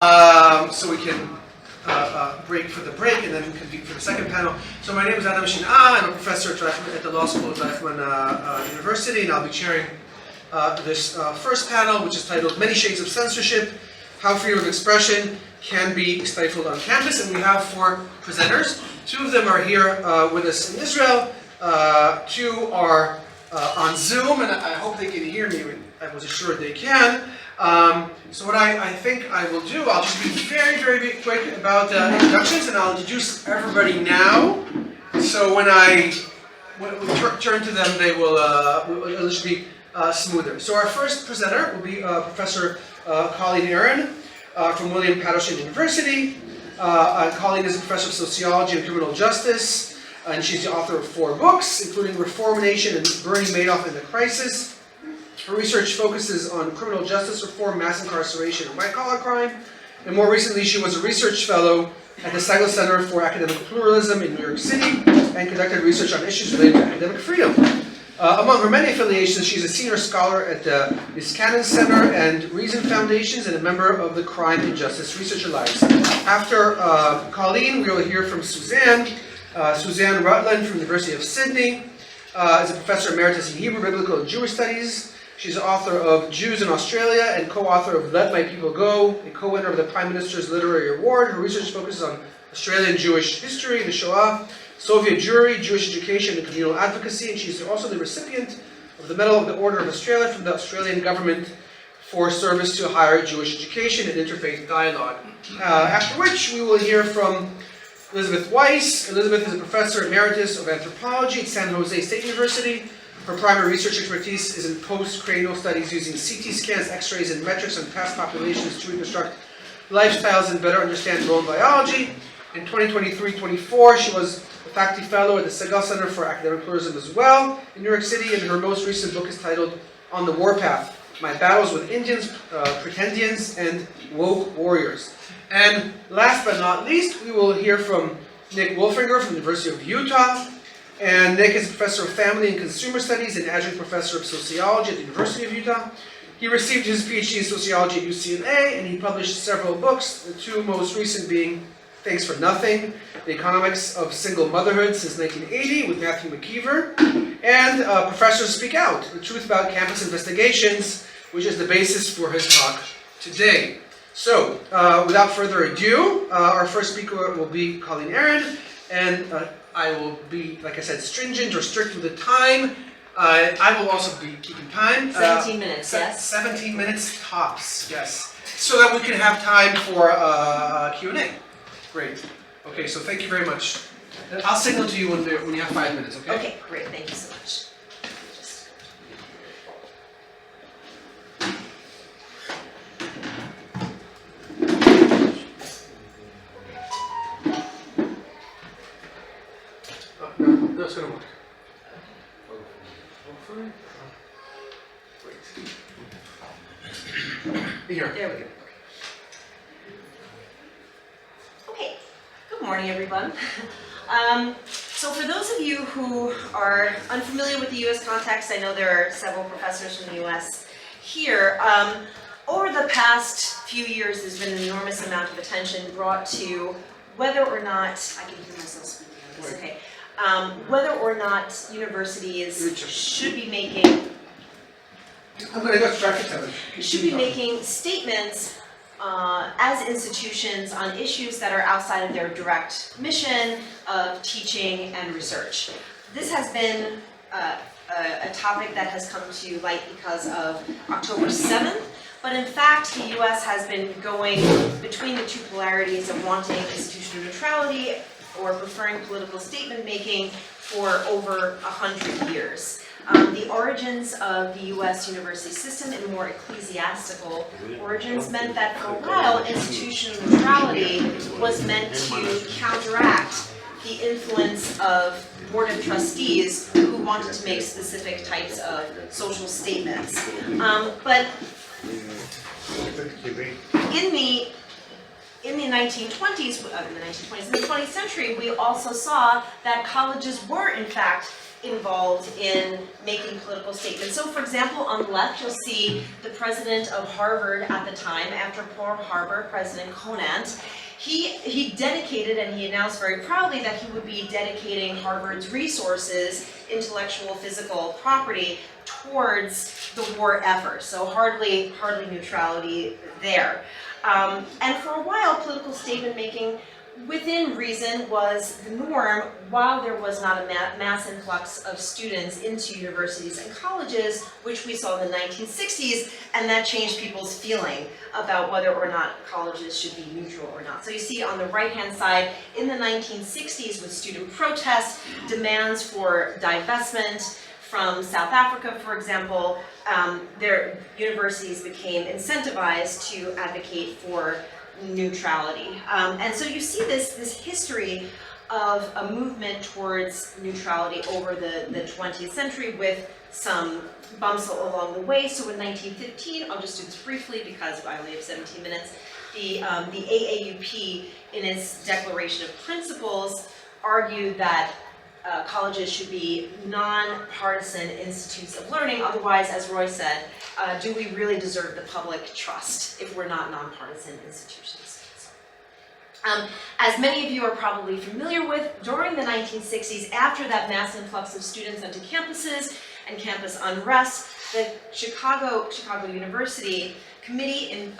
So we can break for the break and then convene for the second panel. So my name is Adam Shinar. I'm a professor at the Law School of Reichman University, and I'll be chairing this first panel, which is titled Many Shades of Censorship, How Freedom of Expression Can Be Stifled on Campus. And we have four presenters. Two of them are here with us in Israel. Two are on Zoom, and I hope they can hear me. I was assured they can. So what I think I will do, I'll just be very, very quick about introductions, and I'll introduce everybody now. So when we turn to them, they will it'll just be smoother. So our first presenter will be Professor Colleen Eren from William Paterson University. Colleen is a professor of sociology and criminal justice, and she's the author of 4 books, including Reform Nation and Bernie Madoff and the Crisis. Her research focuses on criminal justice reform, mass incarceration, and white-collar crime. And more recently, she was a research fellow at the Stifled Center for Academic Pluralism in New York City and conducted research on issues related to academic freedom. Among her many affiliations, she's a senior scholar at the Niskanen Center and Reason Foundations and a member of the Crime and Justice Research Alliance. After Colleen, we will hear from Suzanne. Suzanne Rutland from the University of Sydney is a professor emeritus in Hebrew, Biblical, and Jewish Studies. She's the author of Jews in Australia and co-author of Let My People Go, a co-winner of the Prime Minister's Literary Award. Her research focuses on Australian Jewish history, the Shoah, Soviet Jewry, Jewish education, and communal advocacy. And she's also the recipient of the Medal of the Order of Australia from the Australian government for service to higher Jewish education and interfaith dialogue. After which we will hear from Elizabeth Weiss. Elizabeth is a professor emeritus of anthropology at San Jose State University. Her primary research expertise is in post-cranial studies using CT scans, X-rays, and metrics on past populations to reconstruct lifestyles and better understand bone biology. In 2023-24, she was a faculty fellow at the Segal Center for Academic Pluralism as well in New York City, and her most recent book is titled On the Warpath: My Battles with Indians, Pretendians, and Woke Warriors. And last but not least, we will hear from Nick Wolfinger from the University of Utah. And Nick is a professor of family and consumer studies and adjunct professor of sociology at the University of Utah. He received his PhD in sociology at UCLA, and he published several books, the 2 most recent being Thanks for Nothing, The Economics of Single Motherhood Since 1980 with Matthew McKeever, and Professors Speak Out, The Truth About Campus Investigations, which is the basis for his talk today. So, without further ado, our first speaker will be Colleen Eren, and I will be, like I said, stringent or strict with the time. I will also be keeping time. 17 minutes, yes? 17 minutes tops, yes. So that we can have time for Q&A. Great. Okay, so thank you very much. I'll signal to you when you have 5 minutes, okay? Okay, great. Thank you so much. No, it's going to work. Hopefully. Great. Here. There we go. Okay. Good morning, everyone. So for those of you who are unfamiliar with the U.S. context, I know there are several professors from the U.S. here. Over the past few years, there's been an enormous amount of attention brought to whether or not, I can hear myself speaking on this, okay. Whether or not universities should be making statements as institutions on issues that are outside of their direct mission of teaching and research. This has been a topic that has come to light because of October 7th, but in fact the US has been going between the 2 polarities of wanting institutional neutrality or preferring political statement making for over 100 years. The origins of the U.S. university system in more ecclesiastical origins meant that for a while institutional neutrality was meant to counteract the influence of board of trustees who wanted to make specific types of social statements. But in the 1920s, in the 20th century, we also saw that colleges were, in fact, involved in making political statements. So for example, on the left, you'll see the president of Harvard at the time, after Pearl Harbor, President Conant. He dedicated, and he announced very proudly, that he would be dedicating Harvard's resources, intellectual, physical property, towards the war effort. So hardly neutrality there. And for a while, political statement making within reason was the norm, while there was not a mass influx of students into universities and colleges, which we saw in the 1960s, and that changed people's feeling about whether or not colleges should be neutral or not. So you see on the right-hand side, in the 1960s, with student protests, demands for divestment from South Africa, for example, their universities became incentivized to advocate for neutrality. And so you see this history of a movement towards neutrality over the 20th century, with some bumps along the way. So in 1915, I'll just do this briefly because I only have 17 minutes, the AAUP, in its Declaration of Principles, argued that colleges should be non-partisan institutes of learning. Otherwise, as Roy said, do we really deserve the public trust if we're not non-partisan institutions? As many of you are probably familiar with, during the 1960s, after that mass influx of students onto campuses and campus unrest, the Chicago University Committee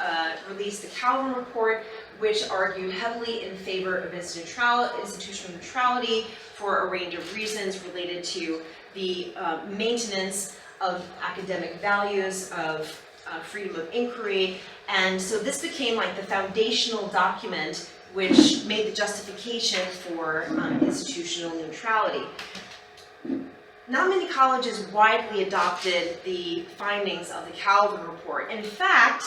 released the Calvin Report, which argued heavily in favor of institutional neutrality for a range of reasons related to the maintenance of academic values, of freedom of inquiry. And so this became like the foundational document which made the justification for institutional neutrality. Not many colleges widely adopted the findings of the Calvin Report. In fact,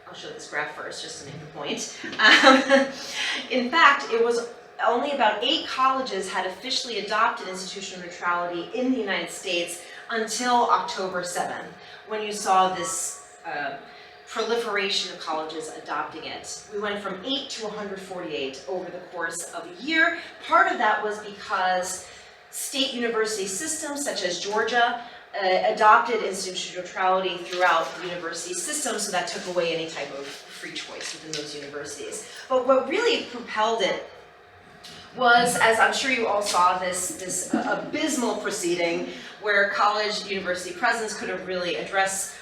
I'll show this graph first just to make the point. In fact, it was only about 8 colleges had officially adopted institutional neutrality in the United States until October 7th, when you saw this proliferation of colleges adopting it. We went from 8 to 148 over the course of a year. Part of that was because state university systems such as Georgia adopted institutional neutrality throughout the university system, so that took away any type of free choice within those universities. But what really propelled it was, as I'm sure you all saw, this abysmal proceeding where college university presidents couldn't really address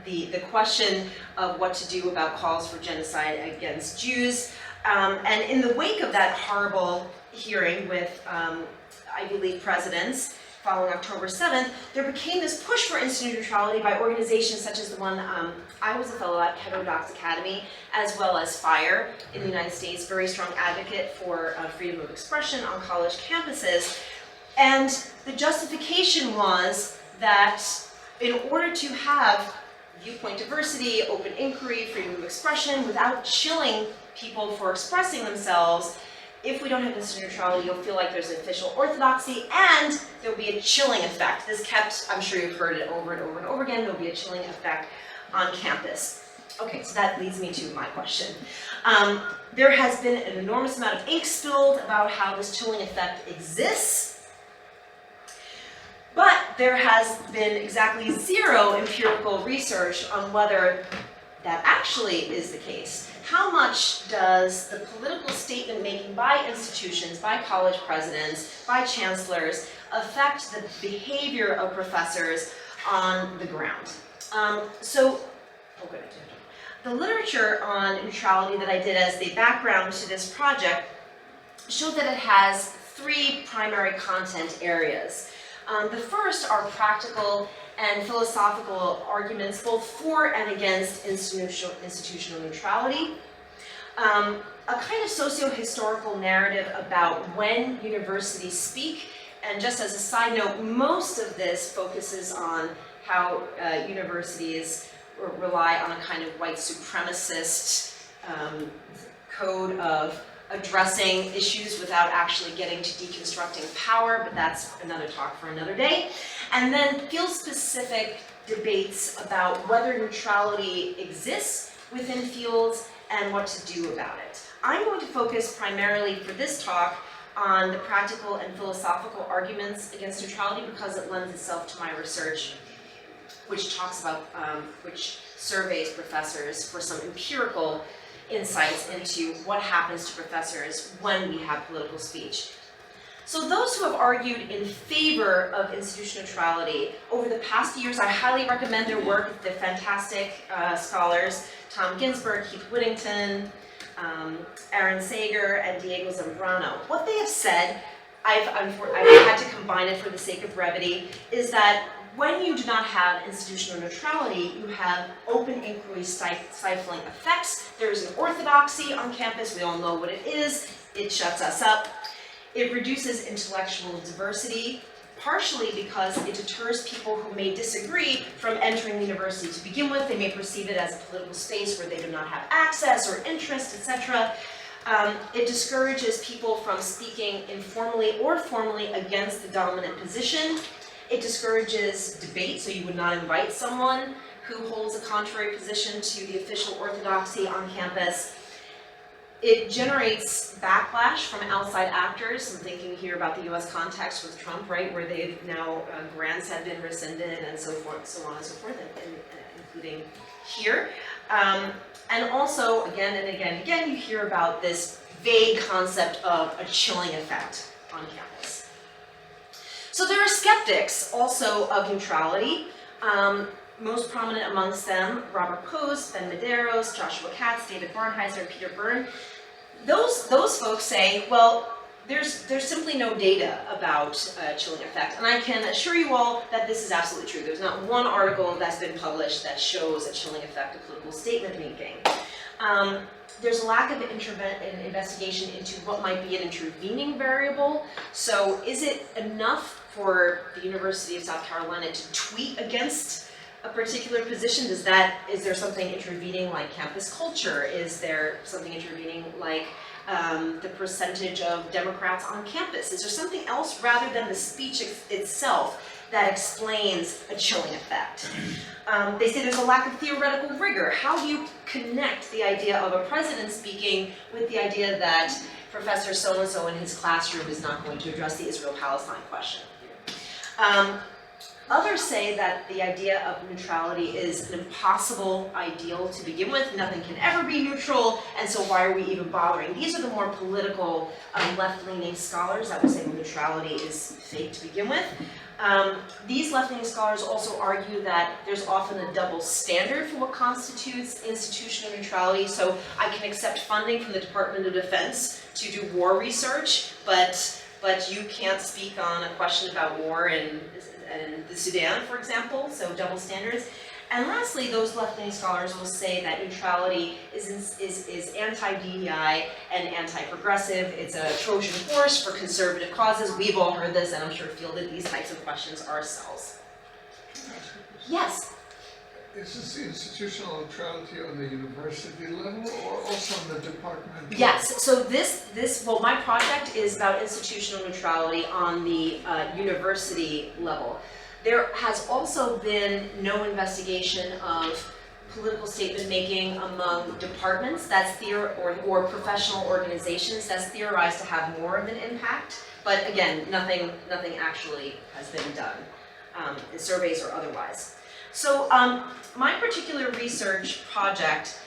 the question of what to do about calls for genocide against Jews. And in the wake of that horrible hearing with Ivy League presidents following October 7th, there became this push for institutional neutrality by organizations such as the one I was a fellow at, Heterodox Academy, as well as FIRE in the United States, very strong advocate for freedom of expression on college campuses. And the justification was that in order to have viewpoint diversity, open inquiry, freedom of expression, without chilling people for expressing themselves, if we don't have institutional neutrality, you'll feel like there's an official orthodoxy, and there'll be a chilling effect. This kept, I'm sure you've heard it over and over and over again, there'll be a chilling effect on campus. Okay, so that leads me to my question. There has been an enormous amount of ink spilled about how this chilling effect exists, but there has been exactly 0 empirical research on whether that actually is the case. How much does the political statement making by institutions, by college presidents, by chancellors affect the behavior of professors on the ground? The literature on neutrality that I did as the background to this project showed that it has 3 primary content areas. The first are practical and philosophical arguments, both for and against institutional neutrality. A kind of socio-historical narrative about when universities speak, and just as a side note, most of this focuses on how universities rely on a kind of white supremacist code of addressing issues without actually getting to deconstructing power, but that's another talk for another day. And then field-specific debates about whether neutrality exists within fields and what to do about it. I'm going to focus primarily for this talk on the practical and philosophical arguments against neutrality because it lends itself to my research, which talks about, which surveys professors for some empirical insights into what happens to professors when we have political speech. So those who have argued in favor of institutional neutrality over the past years, I highly recommend their work. They're fantastic scholars, Tom Ginsberg, Keith Whittington, Aaron Sager, and Diego Zambrano. What they have said, I've had to combine it for the sake of brevity, is that when you do not have institutional neutrality, you have open inquiry stifling effects. There's an orthodoxy on campus, we all know what it is, it shuts us up. It reduces intellectual diversity, partially because it deters people who may disagree from entering the university to begin with. They may perceive it as a political space where they do not have access or interest, etc. It discourages people from speaking informally or formally against the dominant position. It discourages debate, so you would not invite someone who holds a contrary position to the official orthodoxy on campus. It generates backlash from outside actors. I'm thinking here about the US context with Trump, right, where they've now, grants have been rescinded and so forth, so on and so forth, including here. And also, again and again and again, you hear about this vague concept of a chilling effect on campus. So there are skeptics also of neutrality. Most prominent amongst them, Robert Coase, Ben Medeiros, Joshua Katz, David Barnheiser, and Peter Byrne. Those folks say, well, there's simply no data about chilling effect. And I can assure you all that this is absolutely true. There's not one article that's been published that shows a chilling effect of political statement making. There's a lack of investigation into what might be an intervening variable. So is it enough for the University of South Carolina to tweet against a particular position? Is there something intervening like campus culture? Is there something intervening like the percentage of Democrats on campus? Is there something else rather than the speech itself that explains a chilling effect? They say there's a lack of theoretical rigor. How do you connect the idea of a president speaking with the idea that Professor so-and-so in his classroom is not going to address the Israel-Palestine question? Others say that the idea of neutrality is an impossible ideal to begin with. Nothing can ever be neutral, and so why are we even bothering? These are the more political, left-leaning scholars that would say neutrality is fake to begin with. These left-leaning scholars also argue that there's often a double standard for what constitutes institutional neutrality. So I can accept funding from the Department of Defense to do war research, but you can't speak on a question about war in the Sudan, for example, so double standards. And lastly, those left-leaning scholars will say that neutrality is anti-DEI and anti-progressive. It's a Trojan horse for conservative causes. We've all heard this, and I'm sure fielded these types of questions ourselves. Yes? Is this institutional neutrality on the university level or also on the department? Yes, so well, my project is about institutional neutrality on the university level. There has also been no investigation of political statement making among departments or professional organizations that's theorized to have more of an impact. But again, nothing actually has been done, in surveys or otherwise. So my particular research project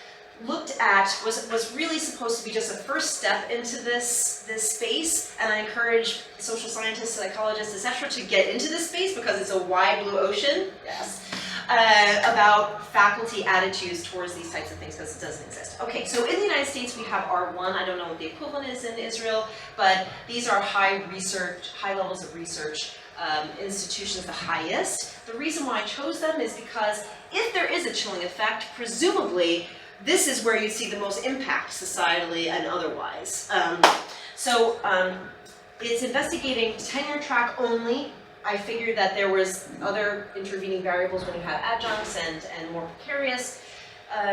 was really supposed to be just a first step into this space, and I encourage social scientists, psychologists, etc. to get into this space because it's a wide blue ocean, yes, about faculty attitudes towards these types of things because it doesn't exist. Okay, so in the United States we have R1, I don't know what the equivalent is in Israel, but these are high levels of research institutions, the highest. The reason why I chose them is because if there is a chilling effect, presumably this is where you see the most impact societally and otherwise. It's investigating tenure track only. I figured that there was other intervening variables when you have adjuncts and more precarious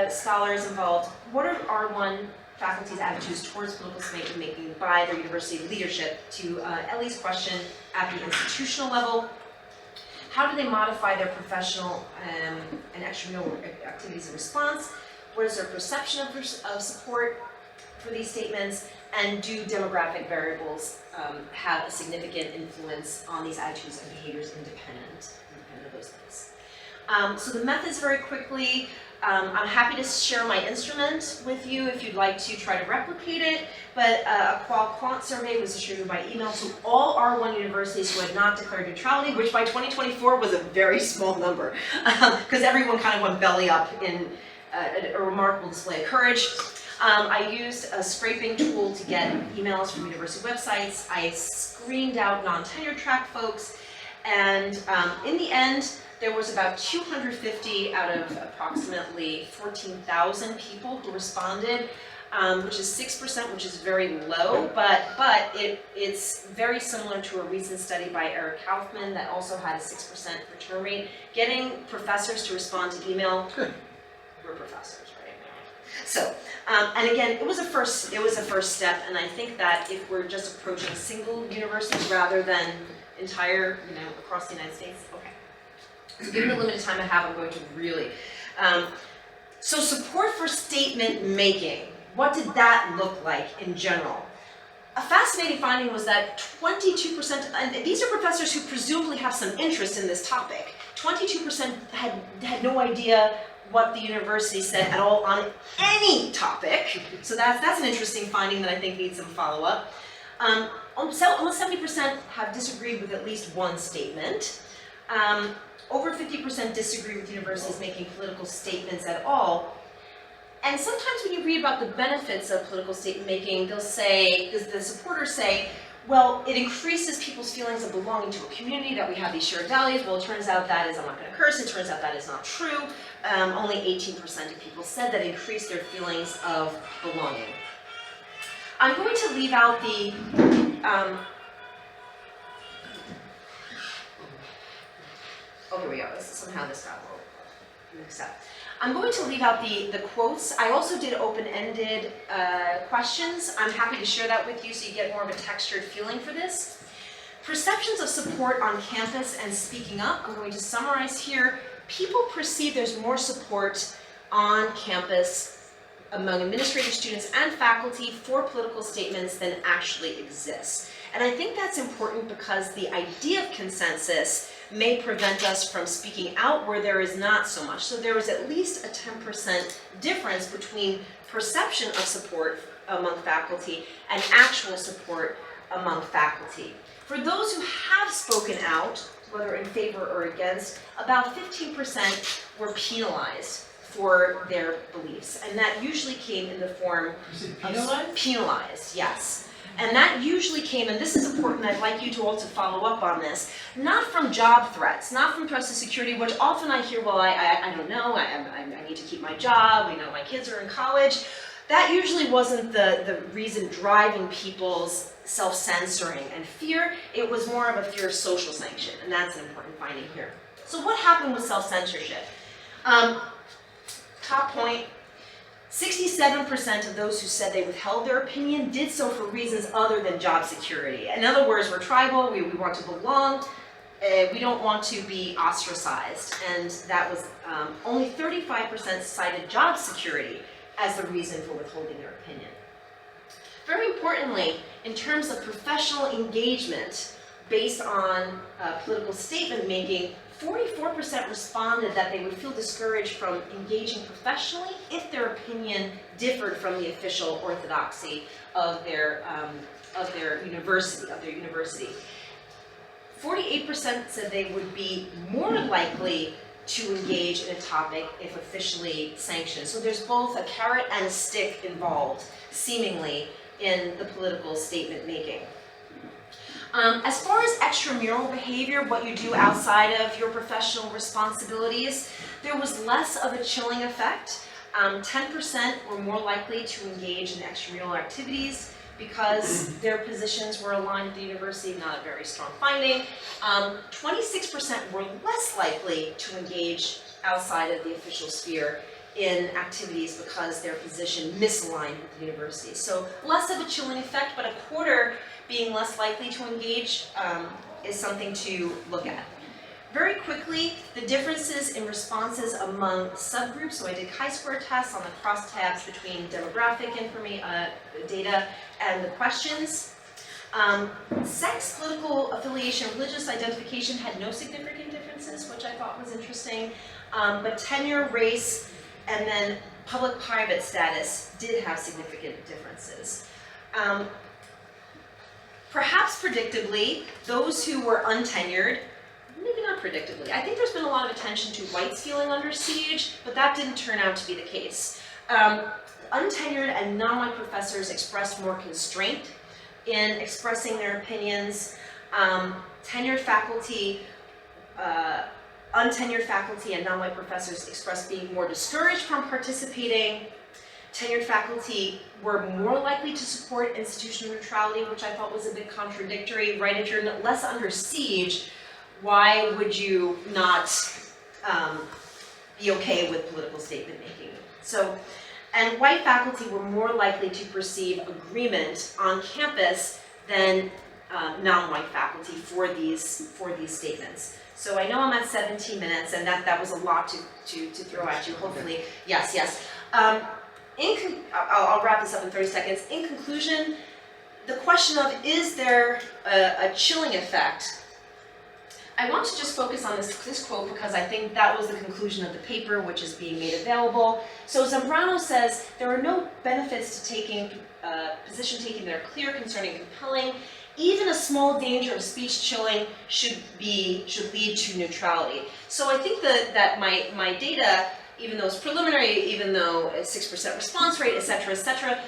scholars involved. What are R1 faculty's attitudes towards political statement making by their university leadership to at least question at the institutional level? How do they modify their professional and extramural activities in response? What is their perception of support for these statements? And do demographic variables have a significant influence on these attitudes and behaviors independent of those things? So the methods very quickly. I'm happy to share my instrument with you if you'd like to try to replicate it, but a qual-quant survey was distributed by email to all R1 universities who had not declared neutrality, which by 2024 was a very small number, because everyone kind of went belly up in a remarkable display of courage. I used a scraping tool to get emails from university websites. I screened out non-tenure track folks, and in the end, there was about 250 out of approximately 14,000 people who responded, which is 6%, which is very low, but it's very similar to a recent study by Eric Kaufman that also had a 6% return rate. Getting professors to respond to email, we're professors, right? So, and again, it was a first step, and I think that if we're just approaching single universities rather than entire, across the United States, okay. So given the limited time I have, I'm going to really. So support for statement making, what did that look like in general? A fascinating finding was that 22%, and these are professors who presumably have some interest in this topic, 22% had no idea what the university said at all on any topic. So that's an interesting finding that I think needs some follow-up. Almost 70% have disagreed with at least one statement. Over 50% disagree with universities making political statements at all. And sometimes when you read about the benefits of political statement making, they'll say, the supporters say, well, it increases people's feelings of belonging to a community, that we have these shared values. Well, it turns out that is, I'm not going to curse, it turns out that is not true. Only 18% of people said that increased their feelings of belonging. I'm going to leave out the, oh, here we go. Somehow this got a little mixed up. I'm going to leave out the quotes. I also did open-ended questions. I'm happy to share that with you so you get more of a textured feeling for this. Perceptions of support on campus and speaking up. I'm going to summarize here. People perceive there's more support on campus among administrative students and faculty for political statements than actually exists. And I think that's important because the idea of consensus may prevent us from speaking out where there is not so much. So there is at least a 10% difference between perception of support among faculty and actual support among faculty. For those who have spoken out, whether in favor or against, about 15% were penalized for their beliefs. And that usually came in the form of penalized, yes. And that usually came, and this is important, I'd like you to also follow up on this, not from job threats, not from threats to security, which often I hear, well, I don't know, I need to keep my job, my kids are in college. That usually wasn't the reason driving people's self-censoring and fear. It was more of a fear of social sanction, and that's an important finding here. So what happened with self-censorship? Top point, 67% of those who said they withheld their opinion did so for reasons other than job security. In other words, we're tribal, we want to belong, we don't want to be ostracized. And that was only 35% cited job security as the reason for withholding their opinion. Very importantly, in terms of professional engagement based on political statement making, 44% responded that they would feel discouraged from engaging professionally if their opinion differed from the official orthodoxy of their university. 48% said they would be more likely to engage in a topic if officially sanctioned. So there's both a carrot and a stick involved, seemingly, in the political statement making. As far as extramural behavior, what you do outside of your professional responsibilities, there was less of a chilling effect. 10% were more likely to engage in extramural activities because their positions were aligned with the university, not a very strong finding. 26% were less likely to engage outside of the official sphere in activities because their position misaligned with the university. So less of a chilling effect, but a quarter being less likely to engage is something to look at. Very quickly, the differences in responses among subgroups. So I did chi-square tests on the crosstabs between demographic data and the questions. Sex, political affiliation, religious identification had no significant differences, which I thought was interesting. But tenure, race, and then public-private status did have significant differences. Perhaps predictably, those who were untenured, maybe not predictably. I think there's been a lot of attention to whites feeling under siege, but that didn't turn out to be the case. Untenured and non-white professors expressed more constraint in expressing their opinions. Untenured faculty and non-white professors expressed being more discouraged from participating. Tenured faculty were more likely to support institutional neutrality, which I thought was a bit contradictory, right? If you're less under siege, why would you not be okay with political statement making? So, and white faculty were more likely to perceive agreement on campus than non-white faculty for these statements. So I know I'm at 17 minutes, and that was a lot to throw at you. Hopefully, yes. I'll wrap this up in 30 seconds. In conclusion, the question of is there a chilling effect? I want to just focus on this quote because I think that was the conclusion of the paper, which is being made available. So Zambrano says, there are no benefits to taking position taking that are clear, concerning, compelling. Even a small danger of speech chilling should lead to neutrality. So I think that my data, even though it's preliminary, even though a 6% response rate, et cetera,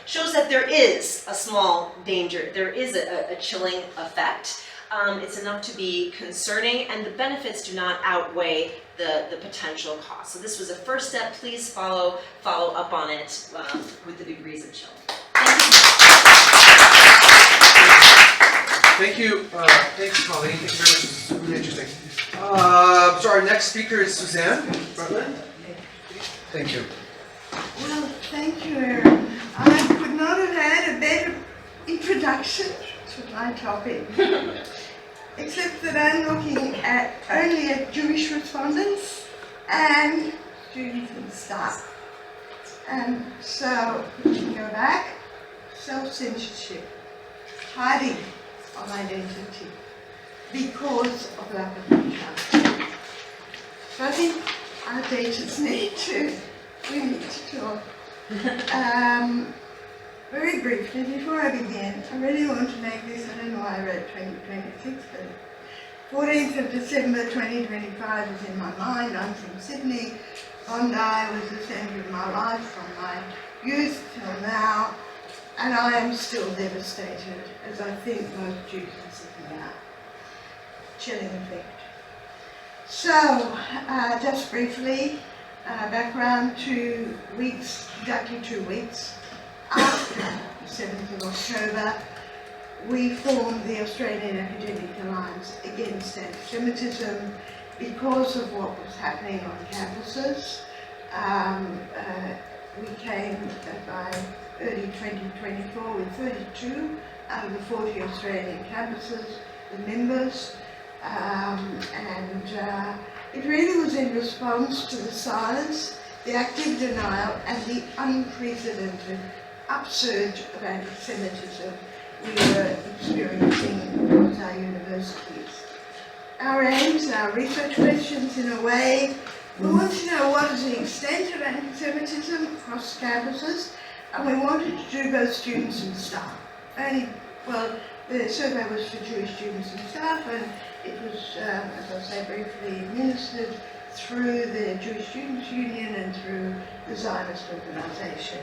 shows that there is a small danger. There is a chilling effect. It's enough to be concerning, and the benefits do not outweigh the potential cost. So this was a first step. Please follow up on it with the degrees of chill. Thank you. Thanks, Colleen. Thank you very much. This is really interesting. So our next speaker is Suzanne, Rutland. Thank you. Well, thank you, Eren. I could not have had a better introduction to my topic, except that I'm looking only at Jewish respondents and students and staff. And so, we can go back, self-censorship, hiding of identity because of lack of neutrality. So I think our data we need to talk. Very briefly, before I begin, I really want to make this, I don't know why I wrote 2026, but 14th of December 2025 is in my mind. I'm from Sydney. Bondi was the centre of my life from my youth till now, and I am still devastated, as I think most Jews in Sydney are. Chilling effect. So, just briefly, background, 2 weeks, exactly 2 weeks after the 7th of October, we formed the Australian Academic Alliance Against Anti-Semitism because of what was happening on campuses. We came by early 2024 with 32 out of the 40 Australian campuses, the members, and it really was in response to the silence, the active denial, and the unprecedented upsurge of anti-Semitism we were experiencing across our universities. Our aims, our research questions, in a way, we wanted to know what is the extent of anti-Semitism across campuses, and we wanted to do both students and staff. The survey was for Jewish students and staff, and it was, as I say briefly, administered through the Jewish Students' Union and through the Zionist organisation.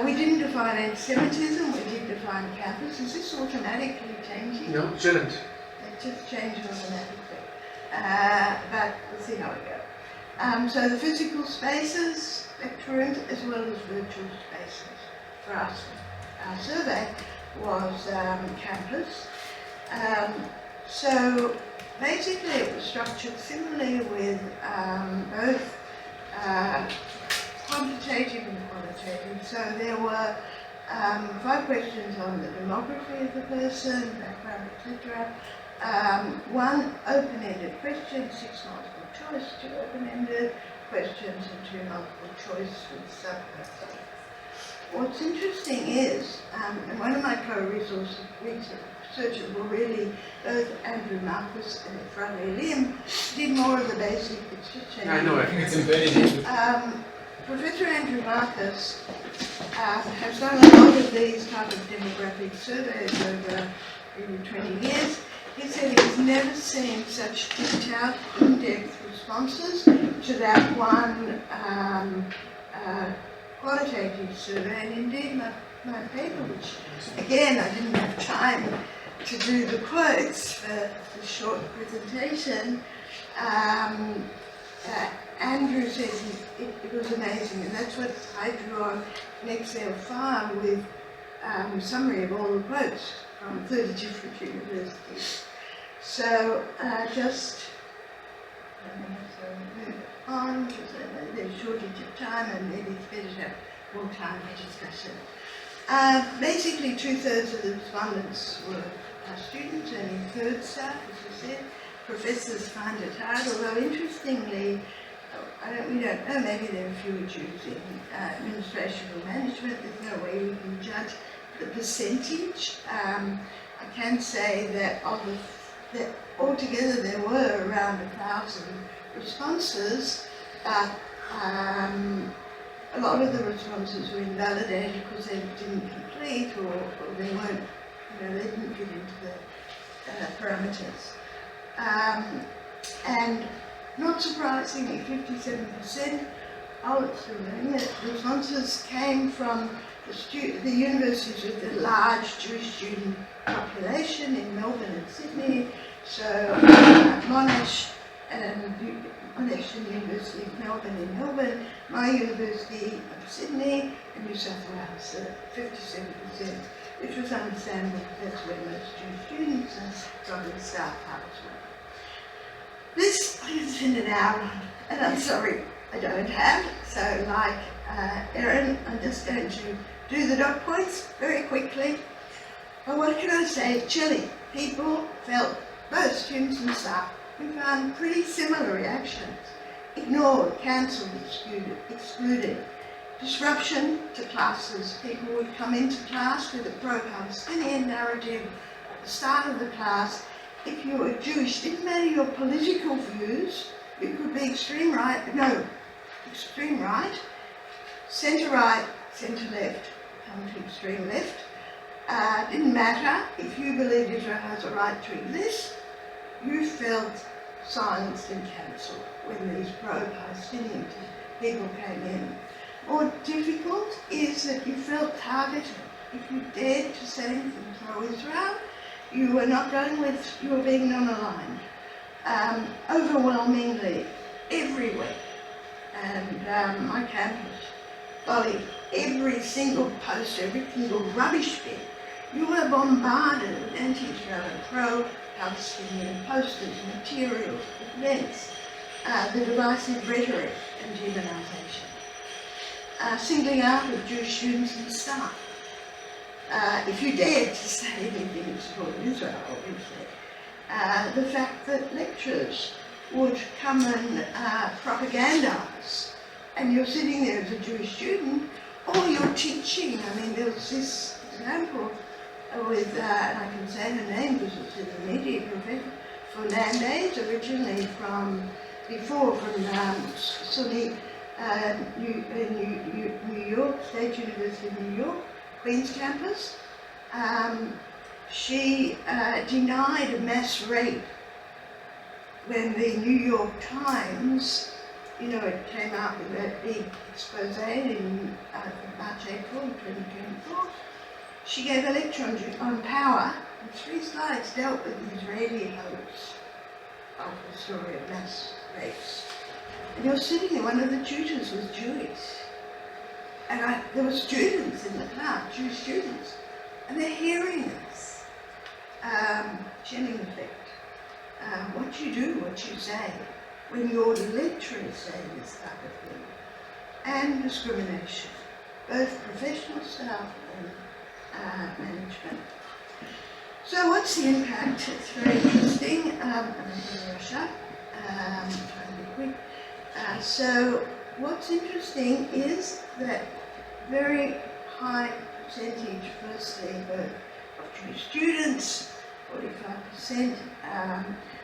We didn't define anti-Semitism, we did define campus. Is this automatically changing? No, it shouldn't. It just changed automatically. But we'll see how it goes. So the physical spaces, lecture-rooms, as well as virtual spaces for us. Our survey was campus. So basically it was structured similarly with both quantitative and qualitative. So there were 5 questions on the demography of the person, background, etc. 1 open-ended question, 6 multiple choice, 2 open-ended questions, and 2 multiple choice with subjects. What's interesting is, and one of my co-researchers were really both Andrew Marcus and Efraim Elim, did more of the basic, it's just changing. I know, I think it's embedded in. Professor Andrew Marcus has done a lot of these type of demographic surveys over maybe 20 years. He said he's never seen such detailed, in-depth responses to that one qualitative survey, and indeed my paper, which again I didn't have time to do the quotes for the short presentation. Andrew says it was amazing, and that's what I drew on an Excel file with summary of all the quotes from 30 different universities. So just move on, because there's a shortage of time and maybe it's better to have more time for discussion. Basically 2/3 of the respondents were students, only 1/3 staff, as I said. Professors find it hard, although interestingly, we don't know, maybe there are fewer Jews in administration or management. There's no way we can judge the percentage. I can say that that altogether there were around 1,000 responses, but a lot of the responses were invalidated because they didn't complete or they weren't, they didn't fit into the parameters. And not surprisingly, 57% of the responses came from the universities with a large Jewish student population in Melbourne and Sydney. So Monash University of Melbourne in Melbourne, my University of Sydney, and New South Wales, 57%, which was understandable. That's where most Jewish students and probably staff are as well. This I can send it out on, and I'm sorry I don't have, so like Eren, I'm just going to do the dot points very quickly. But what can I say? Chile, people felt, both students and staff, we found pretty similar reactions. Ignored, cancelled, excluded. Disruption to classes. People would come into class with a pro-Palestinian narrative at the start of the class. If you were Jewish, didn't matter your political views, you could be extreme right, centre right, centre left, come to extreme left. Didn't matter if you believed Israel has a right to exist, you felt silenced and cancelled when these pro-Palestinian people came in. More difficult is that you felt targeted. If you dared to say anything pro-Israel, you were not going with, you were being non-aligned. Overwhelmingly, everywhere. And my campus, golly, every single poster, every single rubbish bin, you were bombarded with anti-Israel and pro-Palestinian posters, materials, events, the divisive rhetoric and demonisation. Singling out of Jewish students and staff. If you dared to say anything in support of Israel, obviously. The fact that lecturers would come and propagandise, and you're sitting there as a Jewish student, or you're teaching. I mean, there was this example with, and I can say her name because it's in the media, Professor Fernandez, originally from SUNY, New York, State University of New York, Queens campus. She denied a mass rape when the New York Times, it came out with that big expose in March, April 2024. She gave a lecture on power, and 3 slides dealt with the Israeli hoax of the story of mass rapes. And you're sitting there, one of the tutors was Jewish. And there were students in the class, Jewish students, and they're hearing this. Chilling effect. What you do, what you say, when your lecturers say this type of thing. And discrimination, both professional staff and management. So what's the impact? It's very interesting. I'm going to rush up, trying to be quick. So what's interesting is that very high percentage, firstly, of Jewish students, 45%,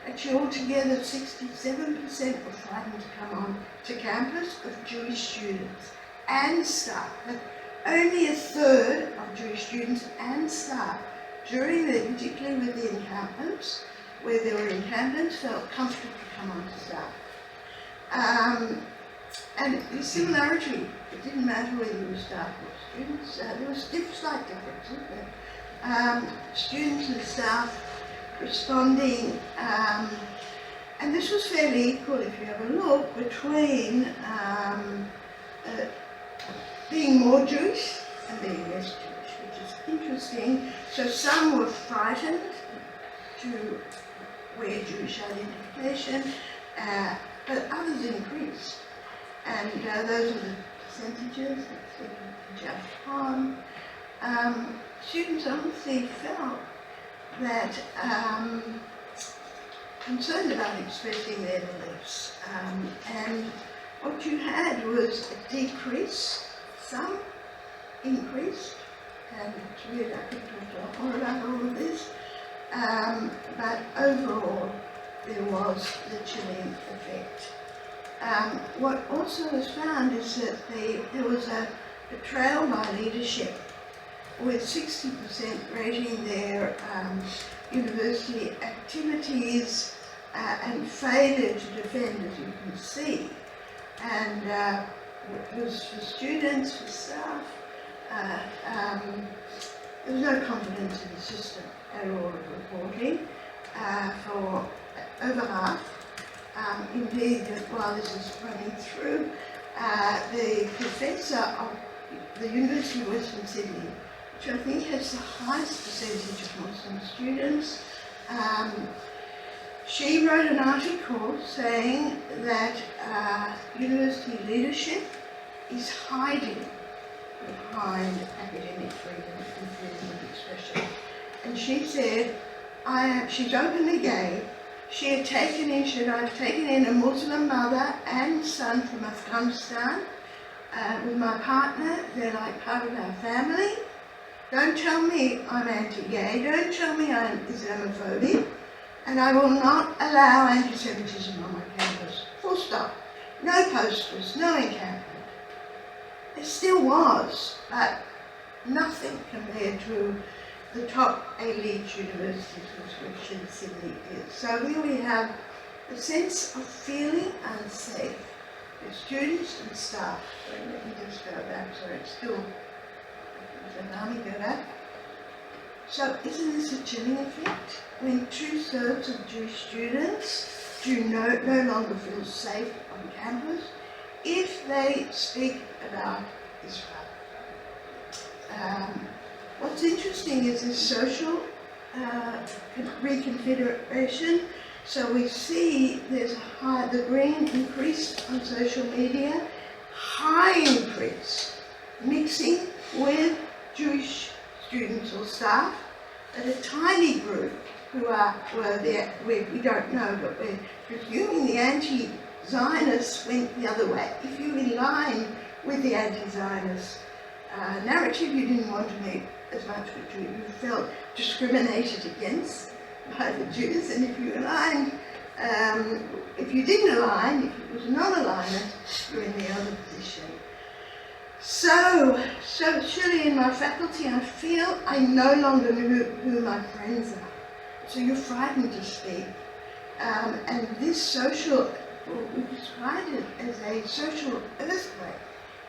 actually altogether 67% were frightened to come on to campus of Jewish students and staff. But only a third of Jewish students and staff during the, particularly with the encampments, where there were encampments, felt comfortable to come on to staff. And the similarity, it didn't matter whether you were staff or students, there was slight differences, but students and staff responding, and this was fairly equal if you have a look, between being more Jewish and being less Jewish, which is interesting. So some were frightened to wear Jewish identification, but others increased. And those are the percentages that judge on. Students honestly felt that concerned about expressing their beliefs. And what you had was a decrease, some increased, and it's weird, I could talk a lot more about all of this, but overall there was the chilling effect. What also was found is that there was a betrayal by leadership, with 60% rating their university activities and failure to defend, as you can see. And it was for students, for staff, there was no confidence in the system at all of reporting for over half. Indeed, while this is running through, the professor of the University of Western Sydney, which I think has the highest percentage of Muslim students, she wrote an article saying that university leadership is hiding behind academic freedom and freedom of expression. And she said, she's openly gay. She had taken in, I've taken in a Muslim mother and son from Afghanistan with my partner. They're like part of our family. Don't tell me I'm anti-gay. Don't tell me I'm Islamophobic. And I will not allow anti-Semitism on my campus. Full stop. No posters, no encampment. There still was, but nothing compared to the top elite universities, which in Sydney is. So here we have a sense of feeling unsafe for students and staff. So let me just go back, so it's still, let me go back. So isn't this a chilling effect? When 2/3 of Jewish students no longer feel safe on campus if they speak about Israel. What's interesting is this social reconfiguration. So we see there's the green increased on social media, high increase, mixing with Jewish students or staff, but a tiny group who were there, we don't know, but we're presuming the anti-Zionists went the other way. If you align with the anti-Zionist narrative, you didn't want to meet as much with Jews. You felt discriminated against by the Jews, and if you aligned, if you didn't align, if it was non-alignment, you're in the other position. So surely in my faculty, I feel I no longer know who my friends are. So you're frightened to speak. And this social, we described it as a social earthquake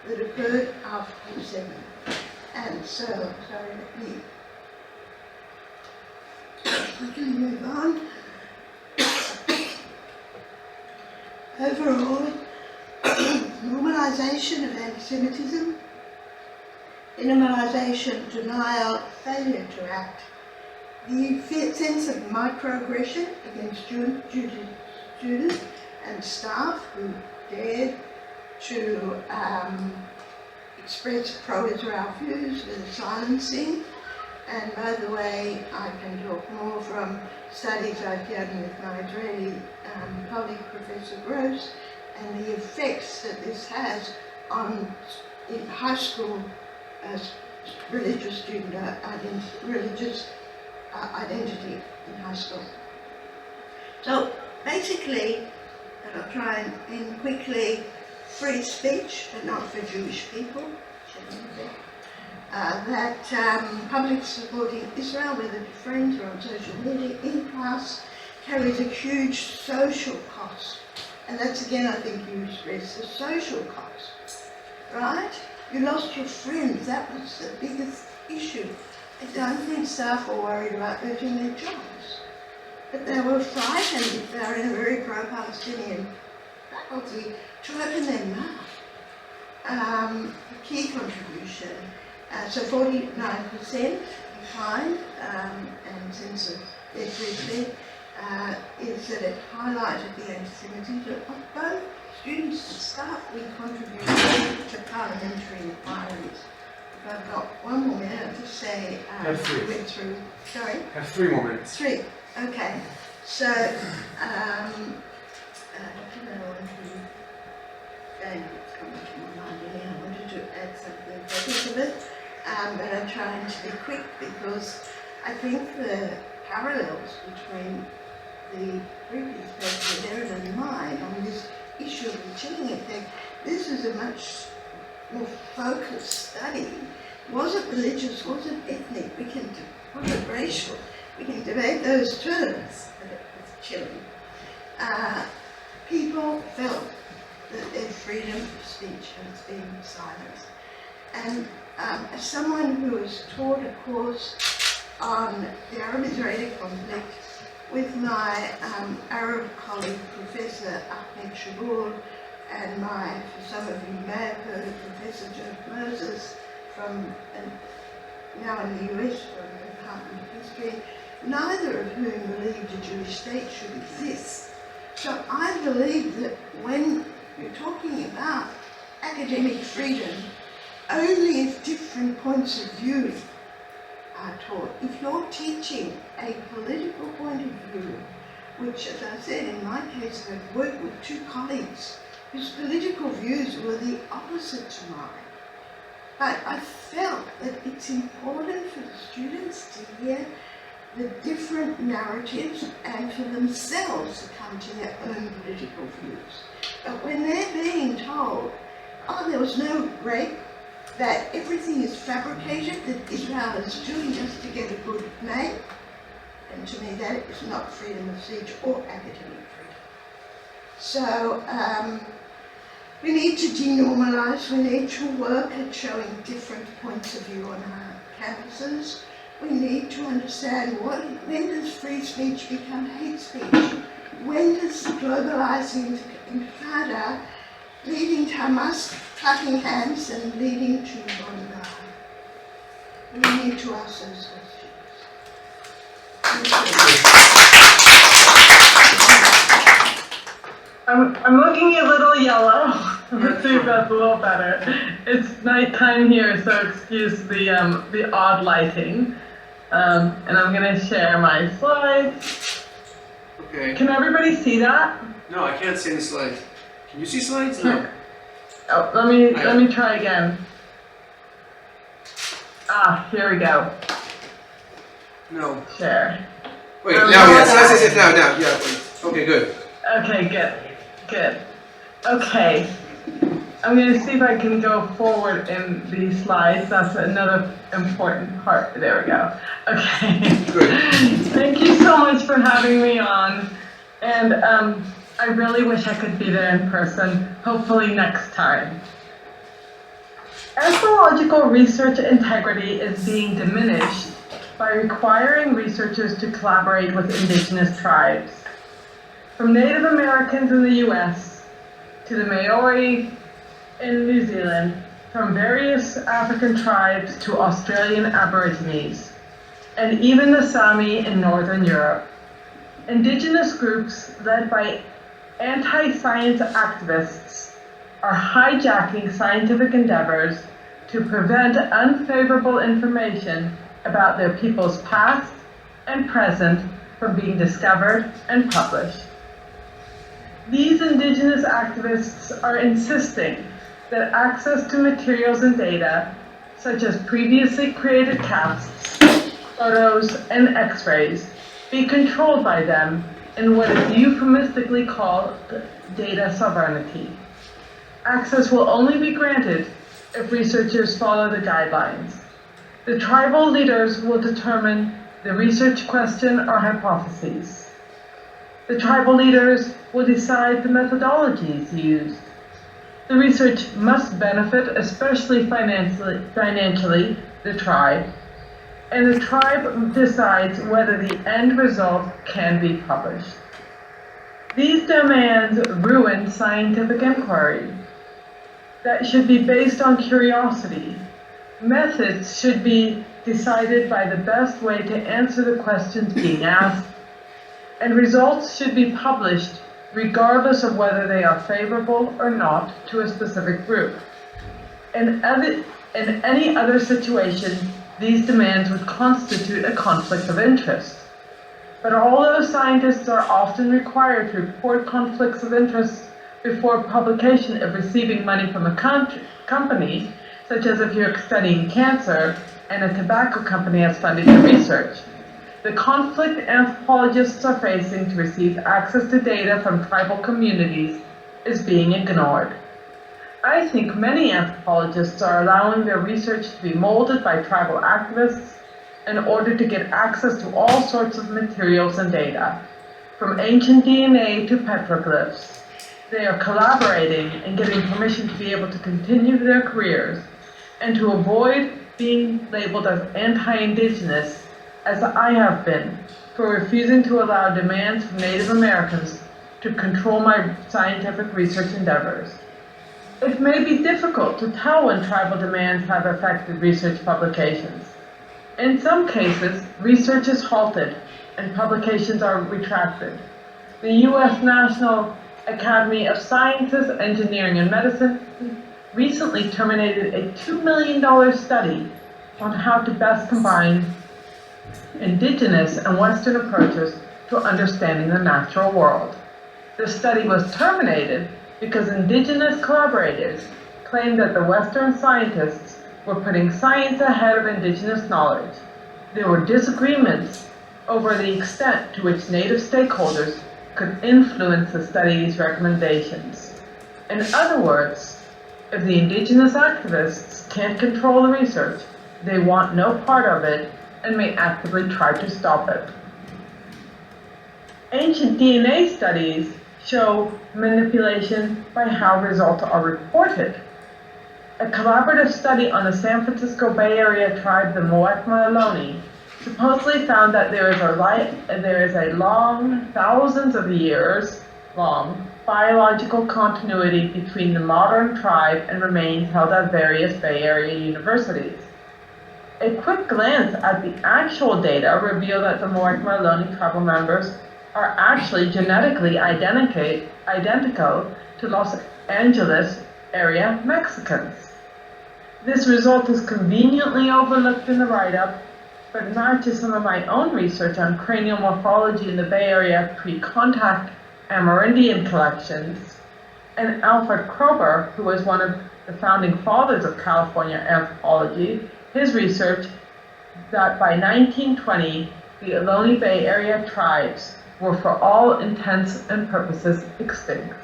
that occurred after 7. And so, sorry, we can move on. Overall, normalization of anti-Semitism, minimalization, denial, failure to act, the sense of microaggression against students and staff who dared to express pro-Israel views with silencing, And by the way, I can talk more from studies I've done with my Israeli colleague, Professor Gross, and the effects that this has on in high school religious student religious identity in high school. So basically, and I'll try and end quickly, free speech, but not for Jewish people. That public supporting Israel, whether to friends or on social media, in class, carries a huge social cost. And that's again, I think you stress the social cost, right? You lost your friends, that was the biggest issue. I don't think staff were worried about losing their jobs, but they were frightened if they were in a very pro-Palestinian faculty to open their mouth. Key contribution. So 49% declined and censored their briefly is that it highlighted the anti-Semitism of both students and staff. We contributed to parliamentary inquiries. If I've got one more minute to say, we went through, sorry? Have 3 more minutes. 3, okay. So, I wanted to add something particular, but I'm trying to be quick because I think the parallels between the previous paper with Eren and mine on this issue of the chilling effect, this is a much more focused study. Wasn't religious, wasn't ethnic, wasn't racial. We can debate those terms, but it was chilling. People felt that their freedom of speech has been silenced. And as someone who has taught a course on the Arab-Israeli conflict with my Arab colleague, Professor Ahmed Shabul, and for some of you may have heard of Professor Jeff Moses from, now in the US from the Department of History, neither of whom believed a Jewish state should exist. So I believe that when you're talking about academic freedom, only if different points of view are taught. If you're teaching a political point of view, which, as I said, in my case, I've worked with 2 colleagues whose political views were the opposite to mine. But I felt that it's important for the students to hear the different narratives and for themselves to come to their own political views. But when they're being told, oh, there was no rape, that everything is fabricated, that Israel is doing just to get a good name, and to me that is not freedom of speech or academic freedom. So we need to denormalize, we need to work at showing different points of view on our campuses. We need to understand when does free speech become hate speech? When does globalizing intifada leading to Hamas clapping hands and leading to Moderator? We need to ask those questions. I'm looking a little yellow. Let's see if that's a little better. It's nighttime here, so excuse the odd lighting. And I'm gonna share my slides. Okay. Can everybody see that? No, I can't see the slides. Can you see slides? No. Oh, let me try again. Ah, here we go. No. Share. Wait, now, yes, now, yeah, wait. Okay, good. Okay, good. Okay. I'm going to see if I can go forward in these slides. That's another important part. There we go. Okay. Good. Thank you so much for having me on. And I really wish I could be there in person, hopefully next time. Anthropological research integrity is being diminished by requiring researchers to collaborate with indigenous tribes. From Native Americans in the US to the Maori in New Zealand, from various African tribes to Australian Aborigines, and even the Sami in Northern Europe. Indigenous groups led by anti-science activists are hijacking scientific endeavors to prevent unfavorable information about their people's past and present from being discovered and published. These Indigenous activists are insisting that access to materials and data, such as previously created casts, photos, and x-rays, be controlled by them in what is euphemistically called data sovereignty. Access will only be granted if researchers follow the guidelines. The tribal leaders will determine the research question or hypotheses. The tribal leaders will decide the methodologies used. The research must benefit, especially financially, the tribe, and the tribe decides whether the end result can be published. These demands ruin scientific inquiry that should be based on curiosity. Methods should be decided by the best way to answer the questions being asked, and results should be published regardless of whether they are favorable or not to a specific group. In any other situation, these demands would constitute a conflict of interest. But although scientists are often required to report conflicts of interest before publication if receiving money from a company, such as if you're studying cancer and a tobacco company has funded your research, the conflict anthropologists are facing to receive access to data from tribal communities is being ignored. I think many anthropologists are allowing their research to be molded by tribal activists in order to get access to all sorts of materials and data, from ancient DNA to petroglyphs. They are collaborating and getting permission to be able to continue their careers and to avoid being labeled as anti-Indigenous, as I have been, for refusing to allow demands from Native Americans to control my scientific research endeavors. It may be difficult to tell when tribal demands have affected research publications. In some cases, research is halted and publications are retracted. The U.S. National Academy of Sciences, Engineering, and Medicine recently terminated a $2 million study on how to best combine Indigenous and Western approaches to understanding the natural world. The study was terminated because Indigenous collaborators claimed that the Western scientists were putting science ahead of Indigenous knowledge. There were disagreements over the extent to which Native stakeholders could influence the study's recommendations. In other words, if the Indigenous activists can't control the research, they want no part of it and may actively try to stop it. Ancient DNA studies show manipulation by how results are reported. A collaborative study on the San Francisco Bay Area tribe, the Muwekma Ohlone, supposedly found that there is a long, thousands of years long, biological continuity between the modern tribe and remains held at various Bay Area universities. A quick glance at the actual data revealed that the Muwekma Ohlone tribal members are actually genetically identical to Los Angeles area Mexicans. This result is conveniently overlooked in the write-up, but matches some of my own research on cranial morphology in the Bay Area pre-contact Amerindian collections, and Alfred Kroeber, who was one of the founding fathers of California anthropology, his research that by 1920, the Ohlone Bay Area tribes were for all intents and purposes extinct.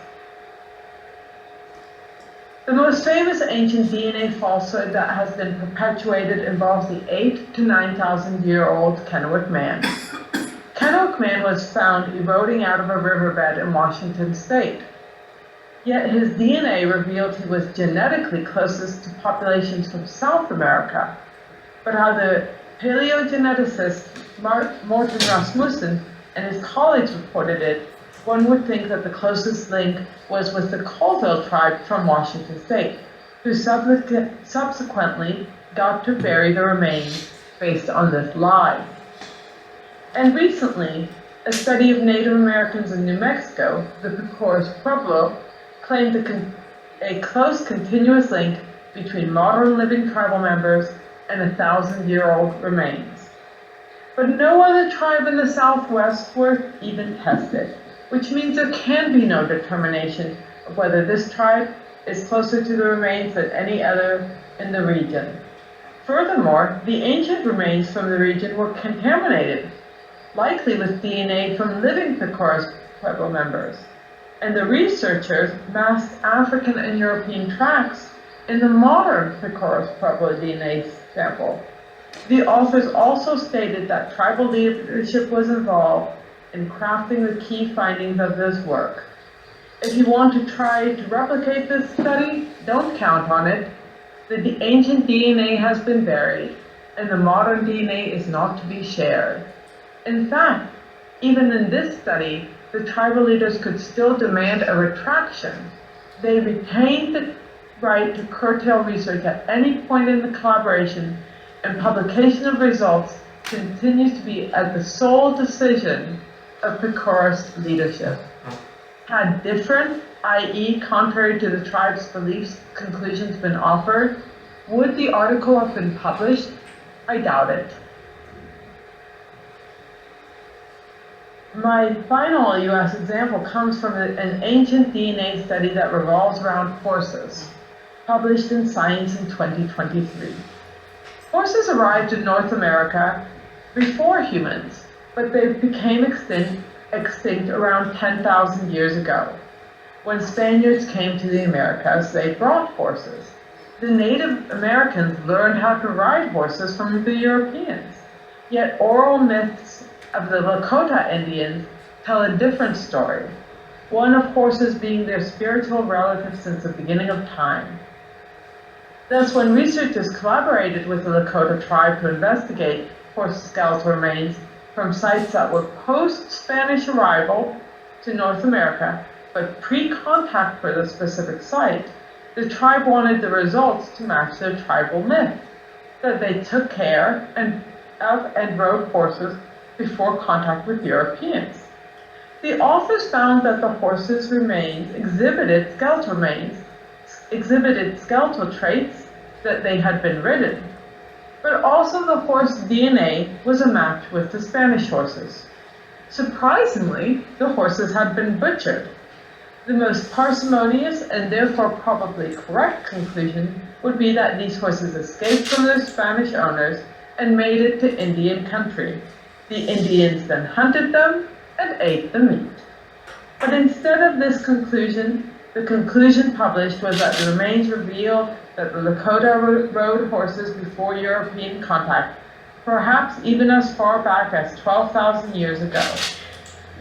The most famous ancient DNA falsehood that has been perpetuated involves the 8,000 to 9,000 year old Kennewick Man. Kennewick Man was found eroding out of a riverbed in Washington state. Yet his DNA revealed he was genetically closest to populations from South America. But how the paleogeneticist Morten Rasmussen and his colleagues reported it, one would think that the closest link was with the Colville tribe from Washington state, who subsequently got to bury the remains based on this lie. And recently, a study of Native Americans in New Mexico, the Pecos Pueblo, claimed a close continuous link between modern living tribal members and 1,000-year-old remains. But no other tribe in the Southwest were even tested, which means there can be no determination of whether this tribe is closer to the remains than any other in the region. Furthermore, the ancient remains from the region were contaminated, likely with DNA from living Pecoris tribal members. And the researchers masked African and European tracks in the modern Pecoris tribal DNA sample. The authors also stated that tribal leadership was involved in crafting the key findings of this work. If you want to try to replicate this study, don't count on it. The ancient DNA has been buried, and the modern DNA is not to be shared. In fact, even in this study, the tribal leaders could still demand a retraction. They retained the right to curtail research at any point in the collaboration, and publication of results continues to be at the sole decision of Pecoris leadership. Had different, i.e. contrary to the tribe's beliefs, conclusions been offered, would the article have been published? I doubt it. My final US example comes from an ancient DNA study that revolves around horses, published in Science in 2023. Horses arrived in North America before humans, but they became extinct around 10,000 years ago. When Spaniards came to the Americas, they brought horses. The Native Americans learned how to ride horses from the Europeans. Yet oral myths of the Lakota Indians tell a different story, one of horses being their spiritual relative since the beginning of time. Thus, when researchers collaborated with the Lakota tribe to investigate horse skeletal remains from sites that were post-Spanish arrival to North America, but pre-contact for the specific site, the tribe wanted the results to match their tribal myth, that they took care of and rode horses before contact with Europeans. The authors found that the horses' remains exhibited skeletal traits that they had been ridden, but also the horse DNA was a match with the Spanish horses. Surprisingly, the horses had been butchered. The most parsimonious and therefore probably correct conclusion would be that these horses escaped from their Spanish owners and made it to Indian country. The Indians then hunted them and ate the meat. But instead of this conclusion, the conclusion published was that the remains revealed that the Lakota rode horses before European contact, perhaps even as far back as 12,000 years ago.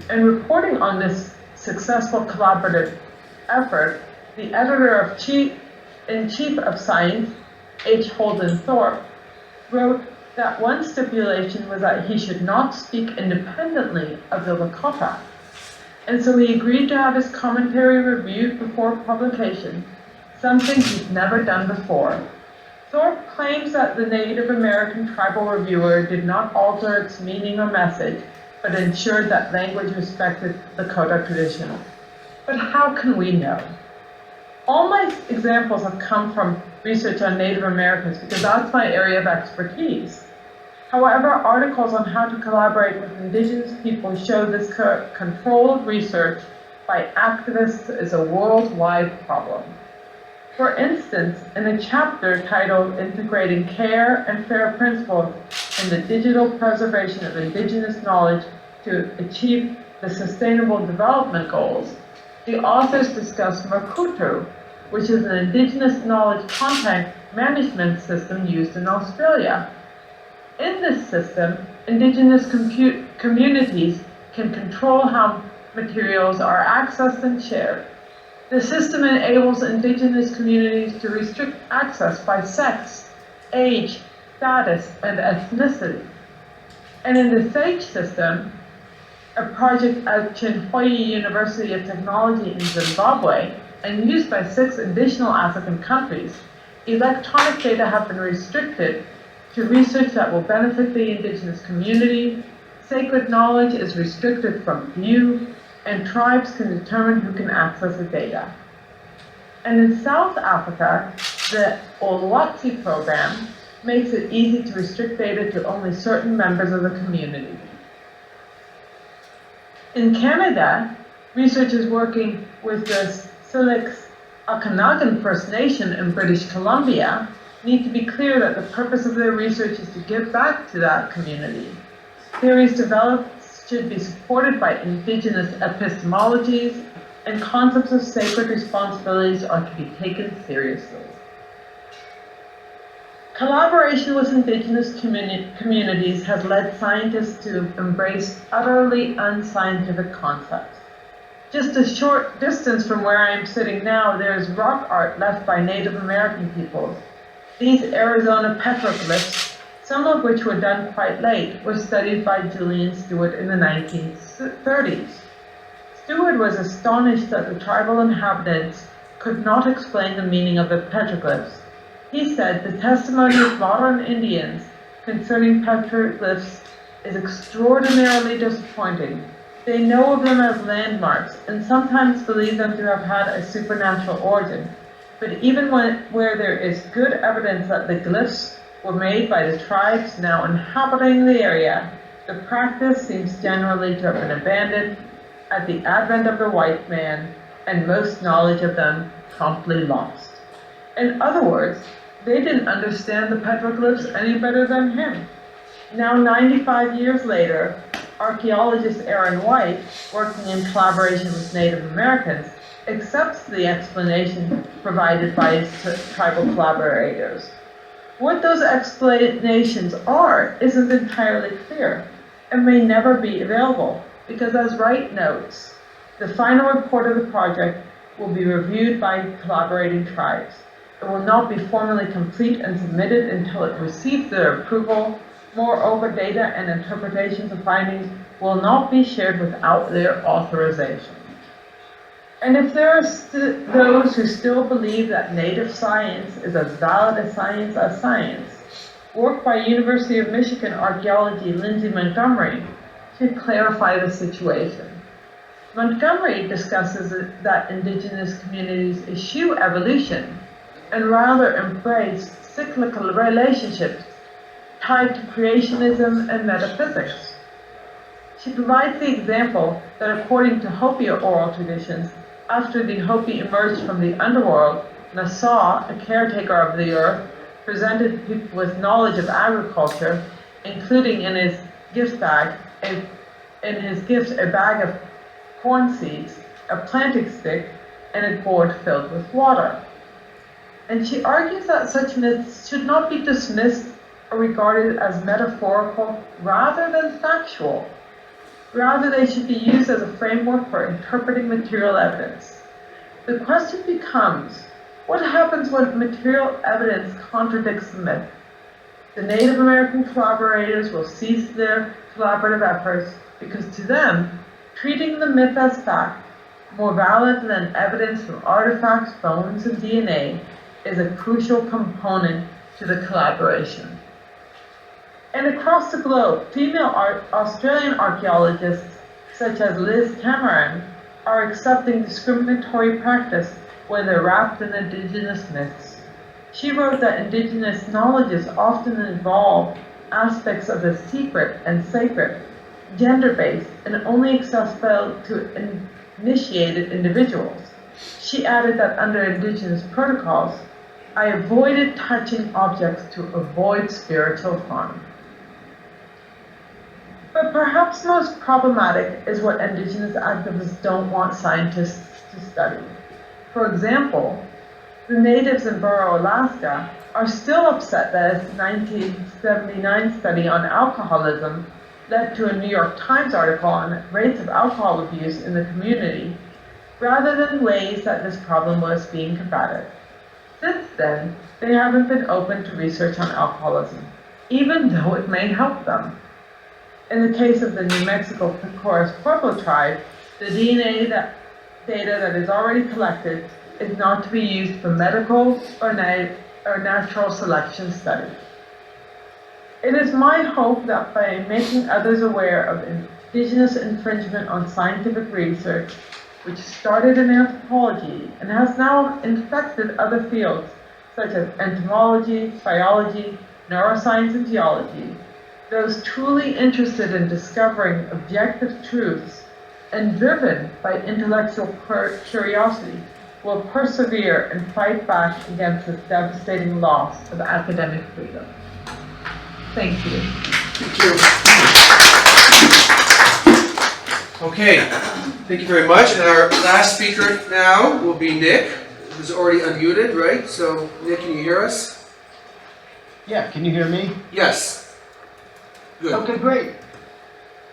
In reporting on this successful collaborative effort, the editor-in-chief of Science, H. Holden Thorpe, wrote that one stipulation was that he should not speak independently of the Lakota, and so he agreed to have his commentary reviewed before publication, something he'd never done before. Thorpe claims that the Native American tribal reviewer did not alter its meaning or message, but ensured that language respected Lakota tradition. But how can we know? All my examples have come from research on Native Americans because that's my area of expertise. However, articles on how to collaborate with Indigenous people show this controlled research by activists is a worldwide problem. For instance, in a chapter titled Integrating Care and Fair Principles in the Digital Preservation of Indigenous Knowledge to Achieve the Sustainable Development Goals, the authors discuss Makutu, which is an Indigenous knowledge content management system used in Australia. In this system, Indigenous communities can control how materials are accessed and shared. The system enables Indigenous communities to restrict access by sex, age, status, and ethnicity. And in the SAGE system, a project at Chinhoyi University of Technology in Zimbabwe, and used by 6 additional African countries, electronic data have been restricted to research that will benefit the Indigenous community, sacred knowledge is restricted from view, and tribes can determine who can access the data. And in South Africa, the Olwatsi program makes it easy to restrict data to only certain members of the community. In Canada, researchers working with the Silex Okanagan First Nation in British Columbia need to be clear that the purpose of their research is to give back to that community. Theories developed should be supported by Indigenous epistemologies, and concepts of sacred responsibilities are to be taken seriously. Collaboration with Indigenous communities has led scientists to embrace utterly unscientific concepts. Just a short distance from where I am sitting now, there is rock art left by Native American peoples. These Arizona petroglyphs, some of which were done quite late, were studied by Julian Stewart in the 1930s. Stewart was astonished that the tribal inhabitants could not explain the meaning of the petroglyphs. He said the testimony of modern Indians concerning petroglyphs is extraordinarily disappointing. They know of them as landmarks and sometimes believe them to have had a supernatural origin. But even where there is good evidence that the glyphs were made by the tribes now inhabiting the area, the practice seems generally to have been abandoned at the advent of the white man, and most knowledge of them promptly lost. In other words, they didn't understand the petroglyphs any better than him. Now, 95 years later, archaeologist Eren Weiss, working in collaboration with Native Americans, accepts the explanation provided by his tribal collaborators. What those explanations are isn't entirely clear and may never be available because, as Wright notes, the final report of the project will be reviewed by collaborating tribes. It will not be formally complete and submitted until it receives their approval. Moreover, data and interpretations of findings will not be shared without their authorization. And if there are those who still believe that native science is as valid a science as science, work by University of Michigan archaeology Lindsay Montgomery should clarify the situation. Montgomery discusses that Indigenous communities eschew evolution and rather embrace cyclical relationships tied to creationism and metaphysics. She provides the example that according to Hopi oral traditions, after the Hopi emerged from the underworld, Nassau, a caretaker of the earth, presented people with knowledge of agriculture, including in his gift bag, a bag of corn seeds, a planting stick, and a gourd filled with water. And she argues that such myths should not be dismissed or regarded as metaphorical rather than factual. Rather, they should be used as a framework for interpreting material evidence. The question becomes, what happens when material evidence contradicts the myth? The Native American collaborators will cease their collaborative efforts because to them, treating the myth as fact, more valid than evidence from artifacts, bones, and DNA, is a crucial component to the collaboration. And across the globe, female Australian archaeologists, such as Liz Cameron, are accepting discriminatory practice when they're wrapped in Indigenous myths. She wrote that Indigenous knowledges often involve aspects of the secret and sacred, gender-based, and only accessible to initiated individuals. She added that under Indigenous protocols, I avoided touching objects to avoid spiritual harm. But perhaps most problematic is what Indigenous activists don't want scientists to study. For example, the natives in Burrow, Alaska, are still upset that a 1979 study on alcoholism led to a New York Times article on rates of alcohol abuse in the community, rather than ways that this problem was being combated. Since then, they haven't been open to research on alcoholism, even though it may help them. In the case of the New Mexico Pecora Pueblo tribe, the DNA data that is already collected is not to be used for medical or natural selection studies. It is my hope that by making others aware of Indigenous infringement on scientific research, which started in anthropology and has now infected other fields such as entomology, biology, neuroscience and geology, those truly interested in discovering objective truths and driven by intellectual curiosity will persevere and fight back against this devastating loss of academic freedom. Thank you. Thank you. Okay, thank you very much. And our last speaker now will be Nick, who's already unmuted, right? So, Nick, can you hear us? Yeah, can you hear me? Yes. Good. Okay, great.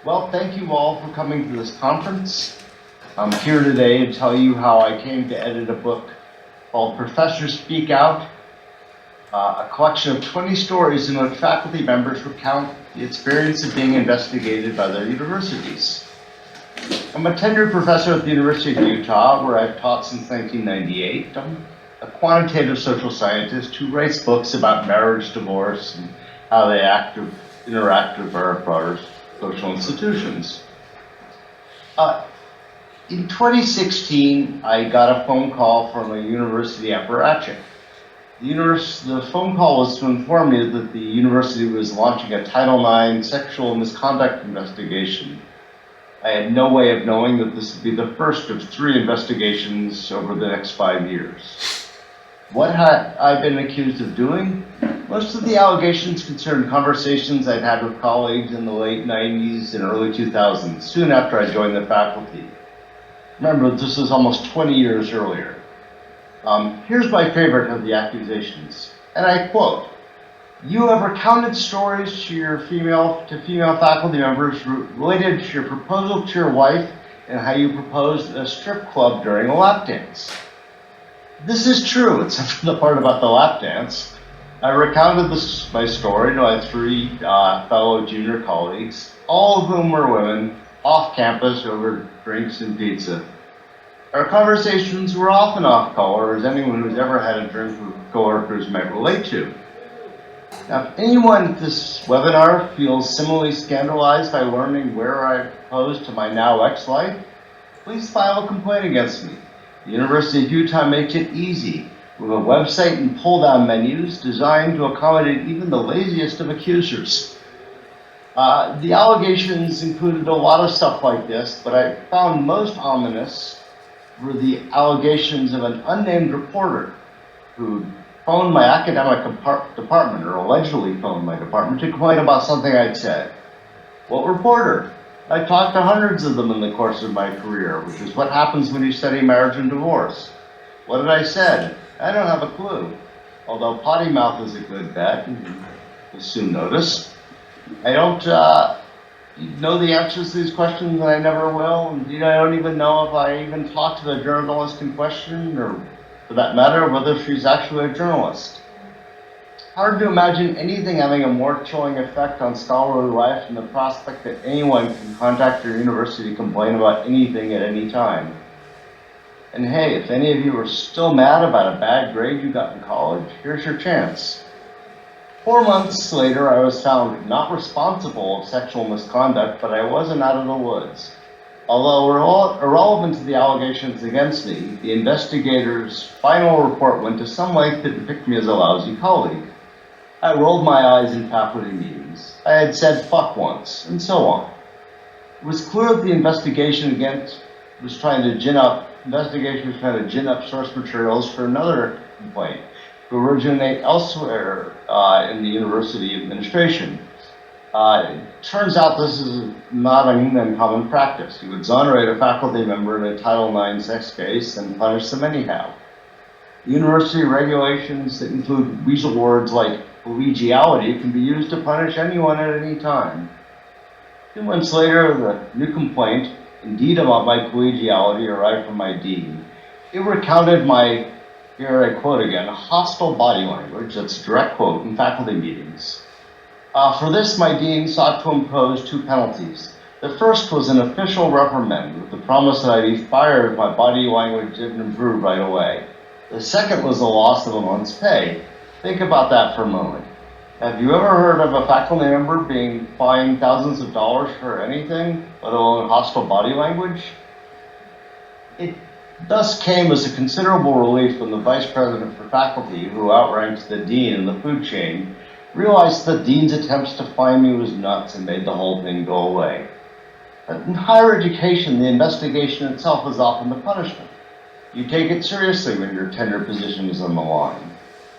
Well, thank you all for coming to this conference. I'm here today to tell you how I came to edit a book called Professors Speak Out, a collection of 20 stories in which faculty members recount the experience of being investigated by their universities. I'm a tenured professor at the University of Utah, where I've taught since 1998. I'm a quantitative social scientist who writes books about marriage, divorce, and how they interact with our broader social institutions. In 2016, I got a phone call from a university apparatchik. The phone call was to inform me that the university was launching a Title IX sexual misconduct investigation. I had no way of knowing that this would be the first of 3 investigations over the next 5 years. What had I been accused of doing? Most of the allegations concerned conversations I'd had with colleagues in the late 90s and early 2000s, soon after I joined the faculty. Remember, this was almost 20 years earlier. Here's my favorite of the accusations, and I quote, "You have recounted stories to female faculty members related to your proposal to your wife and how you proposed a strip club during a lap dance." This is true, except for the part about the lap dance. I recounted my story to my 3 fellow junior colleagues, all of whom were women, off campus over drinks and pizza. Our conversations were often off color, as anyone who's ever had a drink with coworkers might relate to. Now, if anyone at this webinar feels similarly scandalized by learning where I proposed to my now ex-wife, please file a complaint against me. The University of Utah makes it easy, with a website and pull-down menus designed to accommodate even the laziest of accusers. The allegations included a lot of stuff like this, but I found most ominous were the allegations of an unnamed reporter who phoned my academic department, or allegedly phoned my department, to complain about something I'd said. What reporter? I talked to hundreds of them in the course of my career, which is what happens when you study marriage and divorce. What did I say? I don't have a clue. Although potty mouth is a good bet, you'll soon notice. I don't know the answers to these questions, and I never will. Indeed, I don't even know if I even talked to the journalist in question, or for that matter, whether she's actually a journalist. Hard to imagine anything having a more chilling effect on scholarly life than the prospect that anyone can contact your university to complain about anything at any time. And hey, if any of you are still mad about a bad grade you got in college, here's your chance. 4 months later, I was found not responsible of sexual misconduct, but I wasn't out of the woods. Although irrelevant to the allegations against me, the investigator's final report went to some length to depict me as a lousy colleague. I rolled my eyes in faculty meetings. I had said fuck once, and so on. It was clear that the investigation was trying to gin up source materials for another complaint to originate elsewhere in the university administration. It turns out this is not an uncommon practice. You exonerate a faculty member in a Title IX sex case and punish them anyhow. University regulations that include weasel words like collegiality can be used to punish anyone at any time. 2 months later, the new complaint, indeed about my collegiality, arrived from my dean. It recounted my, here I quote again, hostile body language, that's a direct quote, in faculty meetings. For this, my dean sought to impose 2 penalties. The first was an official reprimand with the promise that I'd be fired if my body language didn't improve right away. The second was the loss of a month's pay. Think about that for a moment. Have you ever heard of a faculty member being fined thousands of dollars for anything, let alone hostile body language? It thus came as a considerable relief when the vice president for faculty, who outranks the dean in the food chain, Realized that Dean's attempts to find me was nuts and made the whole thing go away. But in higher education, the investigation itself is often the punishment. You take it seriously when your tenure position is on the line.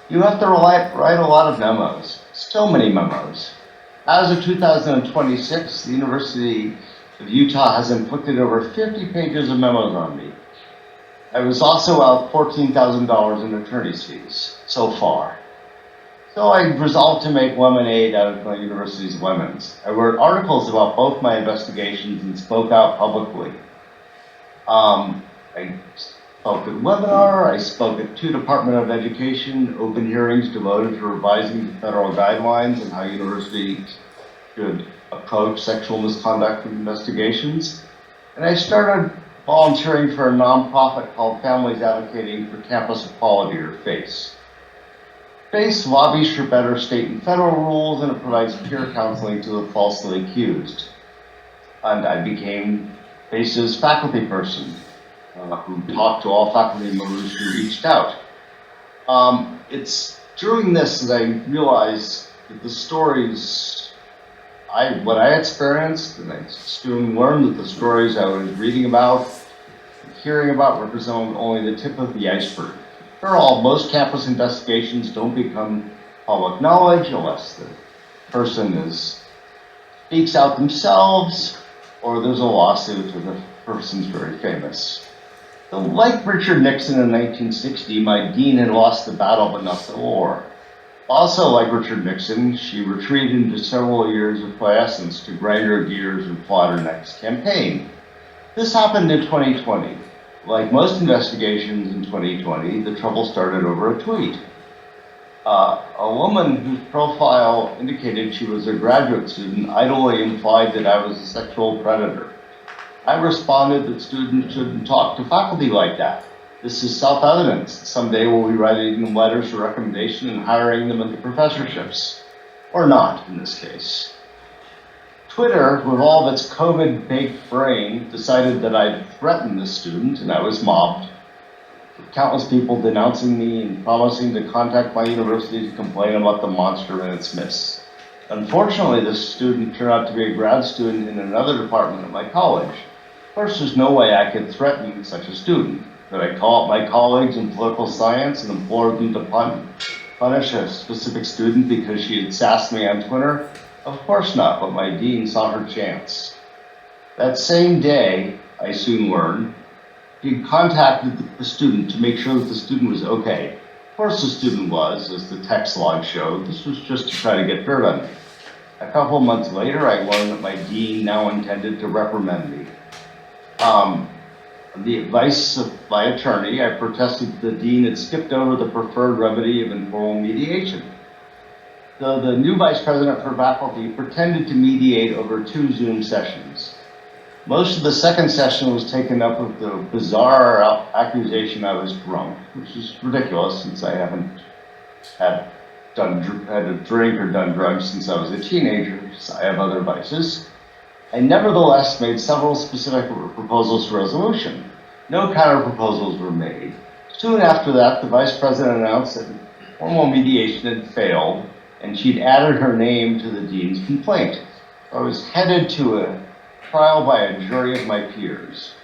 You have to write a lot of memos, so many memos. As of 2026, the University of Utah has inflicted over 50 pages of memos on me. I was also out $14,000 in attorney's fees, so far. So I resolved to make lemonade out of my university's lemons. I wrote articles about both my investigations and spoke out publicly. I spoke at a webinar, I spoke at 2 Department of Education open hearings devoted to revising the federal guidelines and how universities should approach sexual misconduct investigations. And I started volunteering for a nonprofit called Families Advocating for Campus Equality, or FACE. FACE lobbies for better state and federal rules, and it provides peer counseling to the falsely accused. And I became FACE's faculty person, who talked to all faculty members who reached out. It's during this that I realized that the stories what I experienced, and I soon learned that the stories I was reading about, hearing about, represent only the tip of the iceberg. After all, most campus investigations don't become public knowledge unless the person speaks out themselves, or there's a lawsuit, or the person's very famous. So, like Richard Nixon in 1960, my dean had lost the battle but not the war. Also, like Richard Nixon, she retreated into several years of quiescence to grind her gears and plot her next campaign. This happened in 2020. Like most investigations in 2020, the trouble started over a tweet. A woman whose profile indicated she was a graduate student idly implied that I was a sexual predator. I responded that students shouldn't talk to faculty like that. This is self-evident. Someday we'll be writing them letters of recommendation and hiring them into professorships. Or not, in this case. Twitter, with all of its COVID-baked brain, decided that I'd threatened this student, and I was mobbed. With countless people denouncing me and promising to contact my university to complain about the monster in its midst. Unfortunately, this student turned out to be a grad student in another department at my college. Of course, there's no way I could threaten such a student. Could I call up my colleagues in political science and implore them to punish a specific student because she had sassed me on Twitter? Of course not, but my dean saw her chance. That same day, I soon learned, he contacted the student to make sure that the student was okay. Of course the student was, as the text log showed. This was just to try to get dirt on me. A couple of months later, I learned that my dean now intended to reprimand me. On the advice of my attorney, I protested the dean had skipped over the preferred remedy of informal mediation. The new vice president for faculty pretended to mediate over 2 Zoom sessions. Most of the second session was taken up with the bizarre accusation I was drunk, which is ridiculous since I haven't had a drink or done drugs since I was a teenager, so I have other vices. I nevertheless made several specific proposals for resolution. No counter proposals were made. Soon after that, the vice president announced that formal mediation had failed, and she'd added her name to the dean's complaint. I was headed to a trial by a jury of my peers.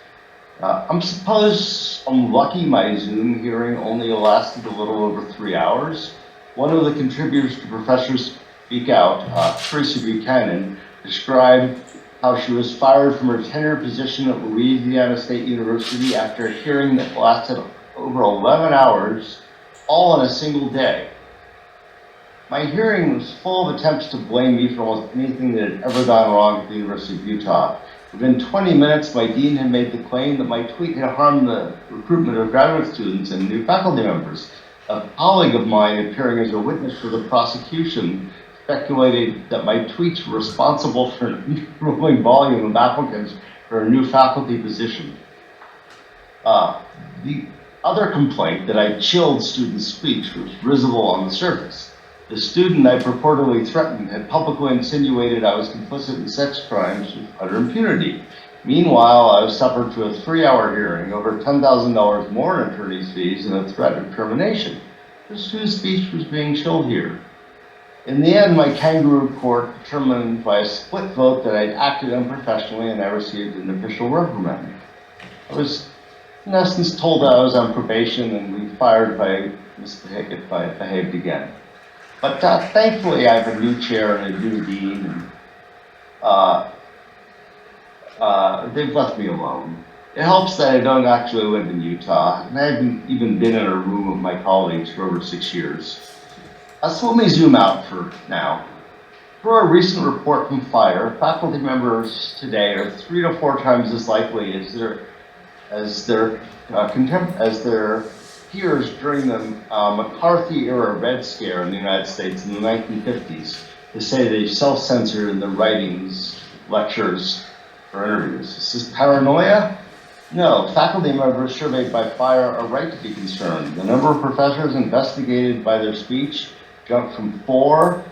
I'm lucky my Zoom hearing only lasted a little over 3 hours. One of the contributors to Professors Speak Out, Teresa Buchanan, described how she was fired from her tenure position at Louisiana State University after a hearing that lasted over 11 hours, all in a single day. My hearing was full of attempts to blame me for almost anything that had ever gone wrong at the University of Utah. Within 20 minutes, my dean had made the claim that my tweet had harmed the recruitment of graduate students and new faculty members. A colleague of mine, appearing as a witness for the prosecution, speculated that my tweets were responsible for an growing volume of applicants for a new faculty position. The other complaint that I chilled students' speech was visible on the surface. The student I purportedly threatened had publicly insinuated I was complicit in sex crimes with utter impunity. Meanwhile, I was suffered to a 3-hour hearing, over $10,000 more in attorney's fees, and a threat of termination. This student's speech was being chilled here. In the end, my kangaroo court determined by a split vote that I'd acted unprofessionally and I received an official reprimand. I was, in essence, told that I was on probation and we fired if I behaved again. But thankfully, I have a new chair and a new dean, and they've left me alone. It helps that I don't actually live in Utah, and I haven't even been in a room with my colleagues for over 6 years. So let me zoom out for now. Per a recent report from FIRE, faculty members today are 3 to 4 times as likely as their peers during the McCarthy-era Red Scare in the United States in the 1950s to say they self-censored in their writings, lectures, or interviews. Is this paranoia? No, faculty members surveyed by FIRE are right to be concerned. The number of professors investigated by their speech jumped from 4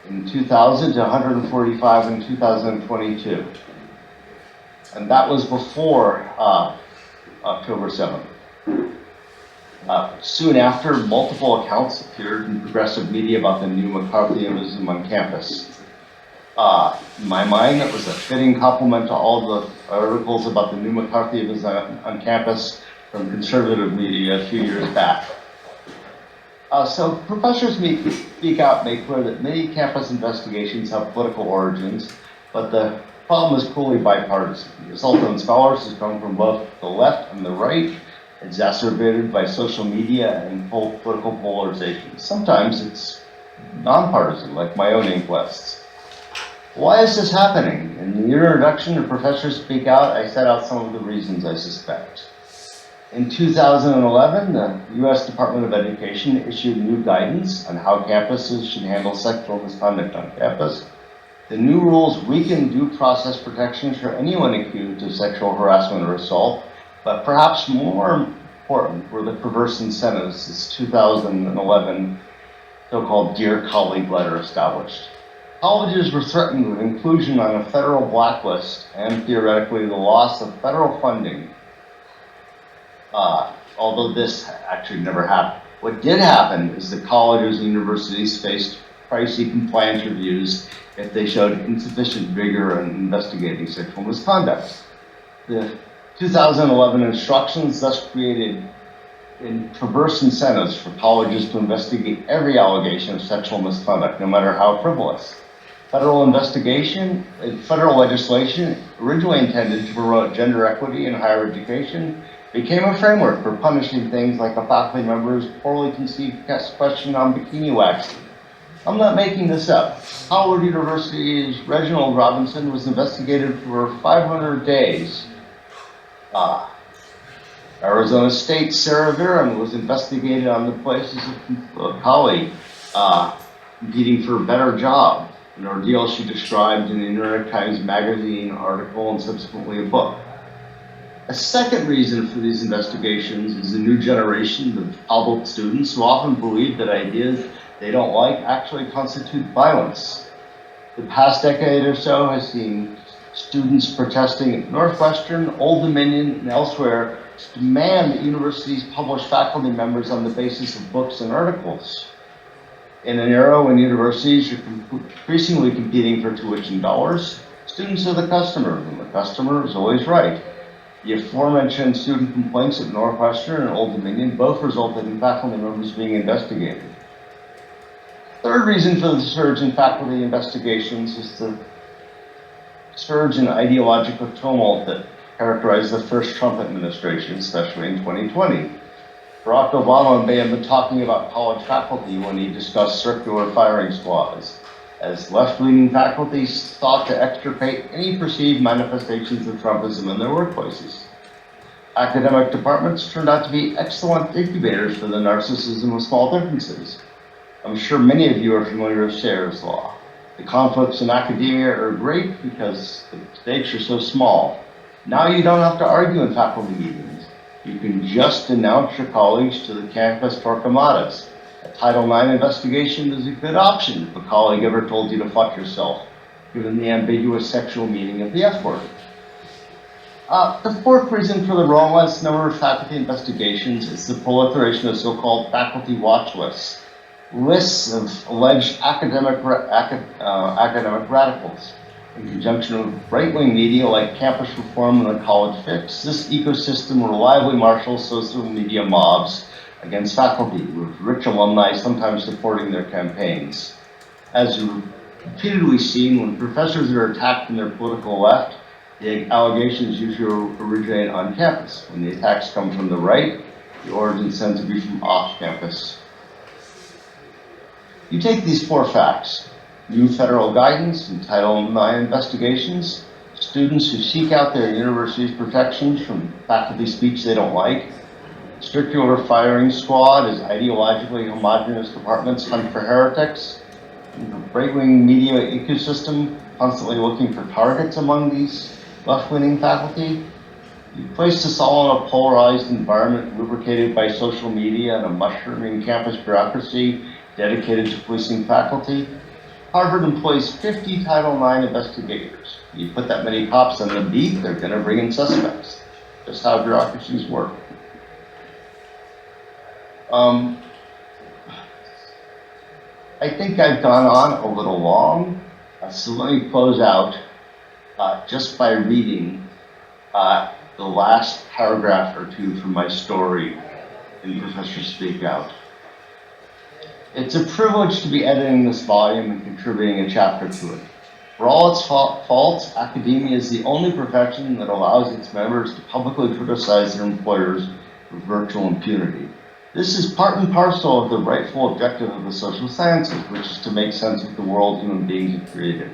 in 2000 to 145 in 2022. And that was before October 7th. Soon after, multiple accounts appeared in progressive media about the new McCarthyism on campus. In my mind, it was a fitting complement to all the articles about the new McCarthyism on campus from conservative media a few years back. So professors speak out make clear that many campus investigations have political origins, but the problem is clearly bipartisan. The result on scholars has come from both the left and the right, exacerbated by social media and political polarization. Sometimes it's nonpartisan, like my own inquests. Why is this happening? In the introduction to Professors Speak Out, I set out some of the reasons I suspect. In 2011, the U.S. Department of Education issued new guidance on how campuses should handle sexual misconduct on campus. The new rules weaken due process protections for anyone accused of sexual harassment or assault, but perhaps more important were the perverse incentives this 2011 so-called Dear Colleague letter established. Colleges were threatened with inclusion on a federal blacklist and theoretically the loss of federal funding. Although this actually never happened. What did happen is that colleges and universities faced pricey compliance reviews if they showed insufficient vigor in investigating sexual misconduct. The 2011 instructions thus created perverse incentives for colleges to investigate every allegation of sexual misconduct, no matter how frivolous. Federal legislation originally intended to promote gender equity in higher education became a framework for punishing things like a faculty member's poorly conceived question on bikini waxing. I'm not making this up. Howard University's Reginald Robinson was investigated for 500 days. Arizona State's Sarah Viren was investigated on the places of a colleague competing for a better job, an ordeal she described in the New York Times Magazine article and subsequently a book. A second reason for these investigations is the new generation of public students who often believe that ideas they don't like actually constitute violence. The past decade or so has seen students protesting at Northwestern, Old Dominion, and elsewhere to demand that universities publish faculty members on the basis of books and articles. In an era when universities are increasingly competing for tuition dollars, students are the customer, and the customer is always right. The aforementioned student complaints at Northwestern and Old Dominion both resulted in faculty members being investigated. Third reason for the surge in faculty investigations is the surge in ideological tumult that characterized the first Trump administration, especially in 2020. Barack Obama may have been talking about college faculty when he discussed circular firing squads, as left-leaning faculty sought to extirpate any perceived manifestations of Trumpism in their workplaces. Academic departments turned out to be excellent incubators for the narcissism of small differences. I'm sure many of you are familiar with Sayre's law. The conflicts in academia are great because the stakes are so small. Now you don't have to argue in faculty meetings. You can just denounce your colleagues to the campus torquemadas. A Title IX investigation is a good option if a colleague ever told you to fuck yourself, given the ambiguous sexual meaning of the F word. The fourth reason for the enormous number of faculty investigations is the proliferation of so-called faculty watch lists. lists of alleged academic radicals. In conjunction with right-wing media like Campus Reform and the College Fix, this ecosystem reliably marshals social media mobs against faculty, with rich alumni sometimes supporting their campaigns. As you've repeatedly seen, when professors are attacked from their political left, the allegations usually originate on campus. When the attacks come from the right, the origins tend to be from off campus. You take these 4 facts: new federal guidance and Title IX investigations, students who seek out their university's protections from faculty speech they don't like, circular firing squad as ideologically homogenous departments hunt for heretics, the right-wing media ecosystem constantly looking for targets among these left-leaning faculty. You place this all in a polarized environment lubricated by social media and a mushrooming campus bureaucracy dedicated to policing faculty. Harvard employs 50 Title IX investigators. You put that many cops on the beat, they're going to bring in suspects. That's how bureaucracies work. I think I've gone on a little long, so let me close out just by reading the last paragraph or 2 from my story in Professor Speak Out. It's a privilege to be editing this volume and contributing a chapter to it. For all its faults, academia is the only profession that allows its members to publicly criticize their employers with virtual impunity. This is part and parcel of the rightful objective of the social sciences, which is to make sense of the world human beings have created.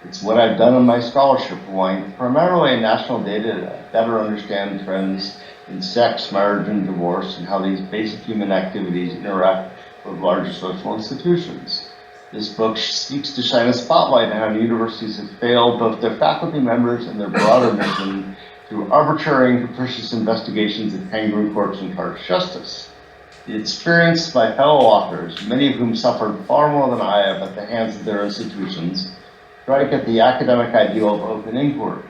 It's what I've done in my scholarship, relying primarily on national data to better understand trends in sex, marriage, and divorce, and how these basic human activities interact with larger social institutions. This book seeks to shine a spotlight on how universities have failed both their faculty members and their broader mission through arbitrary and capricious investigations of kangaroo courts and harsh justice. The experience of my fellow authors, many of whom suffered far more than I have at the hands of their institutions, strike at the academic ideal of open inquiry.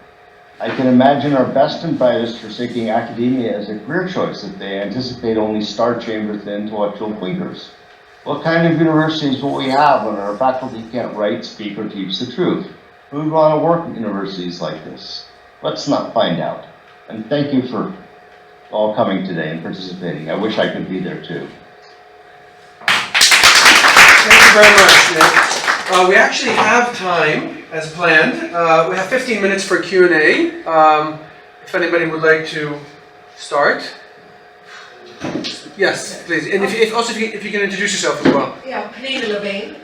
I can imagine our best and brightest forsaking academia as a career choice if they anticipate only star chambers and intellectual blinkers. What kind of universities will we have when our faculty can't write, speak, or teach the truth? Who would want to work in universities like this? Let's not find out. And thank you for all coming today and participating. I wish I could be there too. Thank you very much, Nick. We actually have time, as planned. We have 15 minutes for Q&A. If anybody would like to start. Yes, please. And if you can introduce yourself as well. Yeah, Colleen Levine,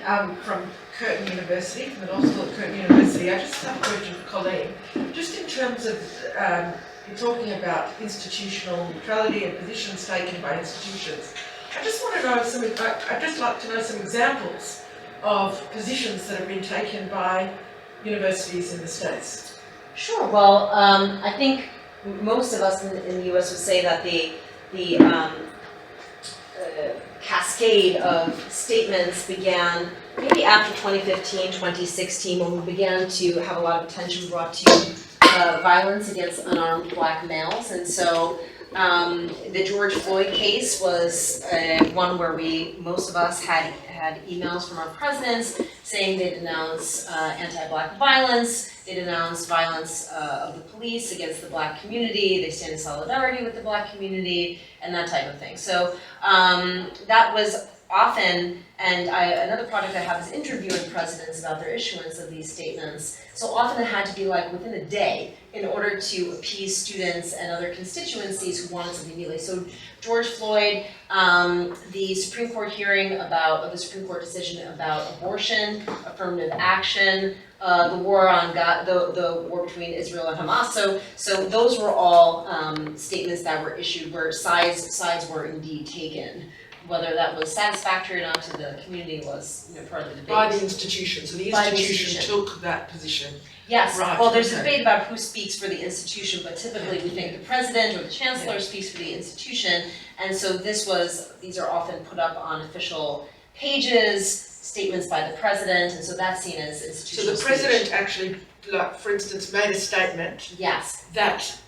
from Curtin University, from the law school at Curtin University. I just have a question for Colleen. Just in terms of, you're talking about institutional neutrality and positions taken by institutions. I just want to know I'd just like to know some examples of positions that have been taken by universities in the States. Sure. Well, I think most of us in the U.S. would say that the cascade of statements began maybe after 2015, 2016, when we began to have a lot of attention brought to violence against unarmed black males. And so the George Floyd case was one where most of us had emails from our presidents saying they'd announce anti-black violence, they'd announce violence of the police against the black community, they stand in solidarity with the black community, and that type of thing. So that was often, and another project I have is interviewing presidents about their issuance of these statements. So often it had to be like within a day in order to appease students and other constituencies who wanted something immediately. So George Floyd, the Supreme Court hearing about, the Supreme Court decision about abortion, affirmative action, the war on the war between Israel and Hamas. So those were all statements that were issued where sides were indeed taken. Whether that was satisfactory or not to the community was part of the debate. By the institution, so the institution took that position. Yes, right, well, there's a okay. debate about who speaks for the institution, but typically we think the president or the chancellor speaks for the institution. And so these are often put up on official pages, statements by the president, and so that's seen as institutional So the president actually, like, for instance, made a statement Yes. that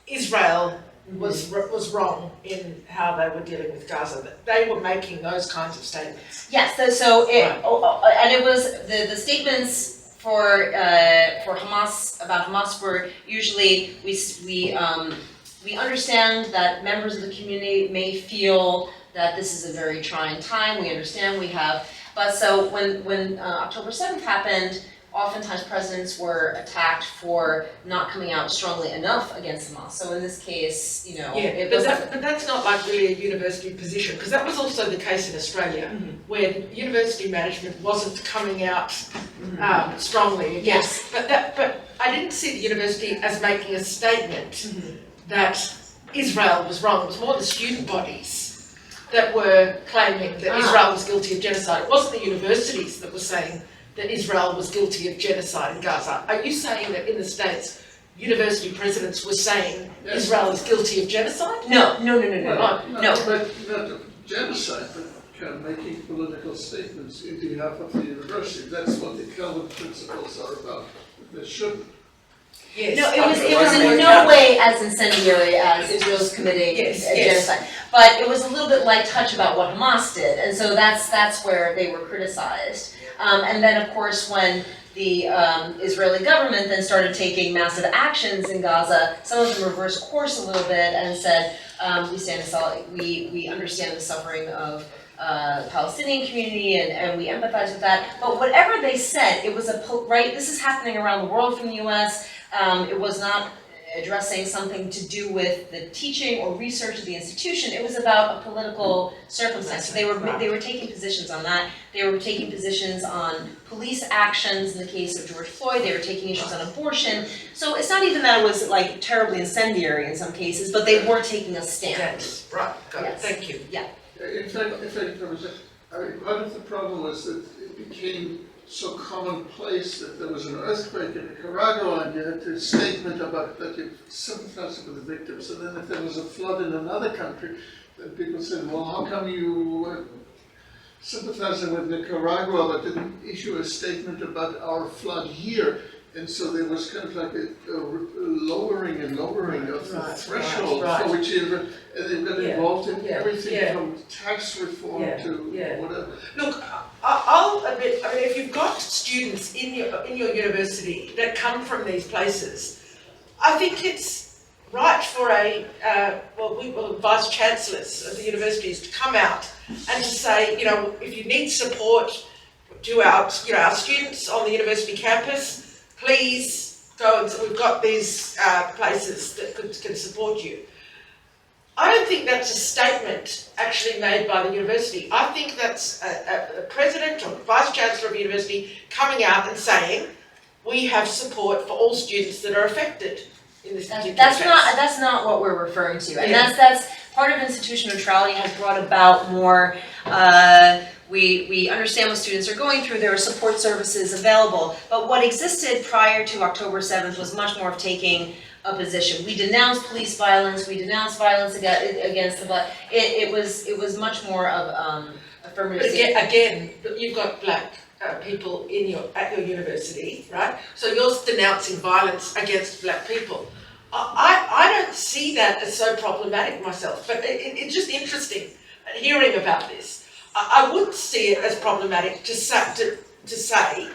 Israel was wrong in how they were dealing with Gaza, that they were making those kinds of statements. Yes, and it was the statements for Hamas about Hamas were usually we understand that members of the community may feel that this is a very trying time. We understand but so when October 7th happened, oftentimes presidents were attacked for not coming out strongly enough against Hamas. So in this case, but that's not like really a university position, because that was also the case in Australia, where the university management wasn't coming out strongly against. Yes. But I didn't see the university as making a statement that Israel was wrong. It was more the student bodies that were claiming that Israel was guilty of genocide. It wasn't the universities that were saying that Israel was guilty of genocide in Gaza. Are you saying that in the States, university presidents were saying Israel is guilty of genocide? No. But not genocide, but kind of making political statements in behalf of the university. That's what the Peled principles are about. They shouldn't. Yes. No, it was in no way as incendiary as Israel's committing genocide. But it was a little bit light touch about what Hamas did, and so that's where they were criticized. And then, of course, when the Israeli government then started taking massive actions in Gaza, some of them reversed course a little bit and said, we understand the suffering of the Palestinian community and we empathize with that. But whatever they said, it was this is happening around the world from the US. It was not addressing something to do with the teaching or research of the institution. It was about a political circumstance. So they were taking positions on that. They were taking positions on police actions in the case of George Floyd. They were taking issues on abortion. So it's not even that it was like terribly incendiary in some cases, but they were taking a stand. Yes, right, got it, thank you. Yeah. In fact, part of the problem was that it became so commonplace that there was an earthquake in Nicaragua and you had this statement about that you sympathized with the victims, and then if there was a flood in another country, then people said, well, how come you were sympathizing with Nicaragua but didn't issue a statement about our flood here? And so there was kind of like a lowering of the threshold for which they got involved in everything from tax reform to whatever. Look, I'll admit, I mean, if you've got students in your university that come from these places, I think it's right for vice chancellors of the universities to come out and to say, if you need support to our students on the university campus, please go and we've got these places that can support you. I don't think that's a statement actually made by the university. I think that's a president or vice chancellor of a university coming out and saying, we have support for all students that are affected in this particular case. That's not what we're referring to, and that's part of institutional neutrality has brought about more. We understand what students are going through, there are support services available, but what existed prior to October 7th was much more of taking a position. We denounced police violence, we denounced violence against the black. It was much more of affirmative. But again, you've got black people at your university, right? So you're denouncing violence against black people. I don't see that as so problematic myself, but it's just interesting hearing about this. I would see it as problematic to say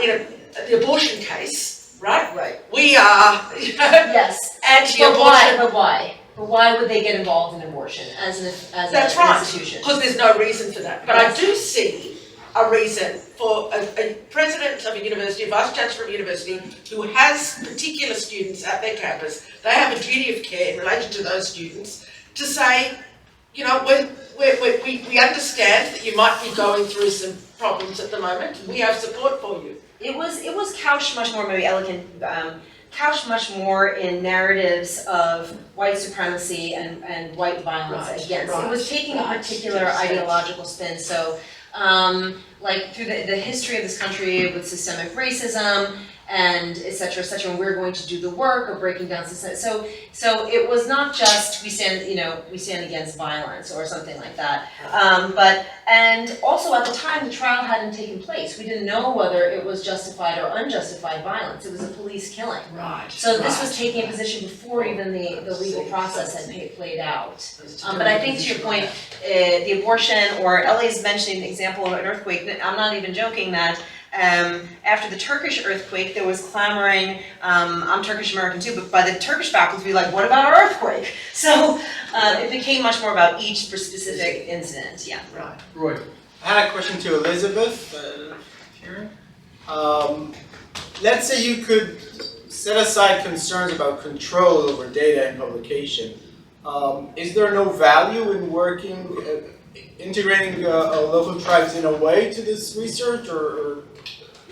in the abortion case, right? Right. We are yes. anti-abortion. But why? But why would they get involved in abortion as an institution? Because there's no reason for that. But I do see a reason for a president of a university, a vice chancellor of a university, who has particular students at their campus. They have a duty of care in relation to those students to say, we understand that you might be going through some problems at the moment. We have support for you. It was couched much more, maybe elegant, couched much more in narratives of white supremacy and white violence against. It was taking a particular ideological spin. So, like through the history of this country with systemic racism and et cetera, and we're going to do the work of breaking down society. So it was not just we stand against violence or something like that. And also at the time the trial hadn't taken place. We didn't know whether it was justified or unjustified violence. It was a police killing. Right. So this was taking a position before even the legal process had played out. But I think to your point, the abortion, or Ellie's mentioning the example of an earthquake, I'm not even joking that after the Turkish earthquake, there was clamoring, I'm Turkish American too, but by the Turkish faculty, be like, what about our earthquake? So it became much more about each specific incident, yeah. Right. Roy. I had a question to Elizabeth. Here. Let's say you could set aside concerns about control over data and publication. Is there no value in working, integrating local tribes in a way to this research, or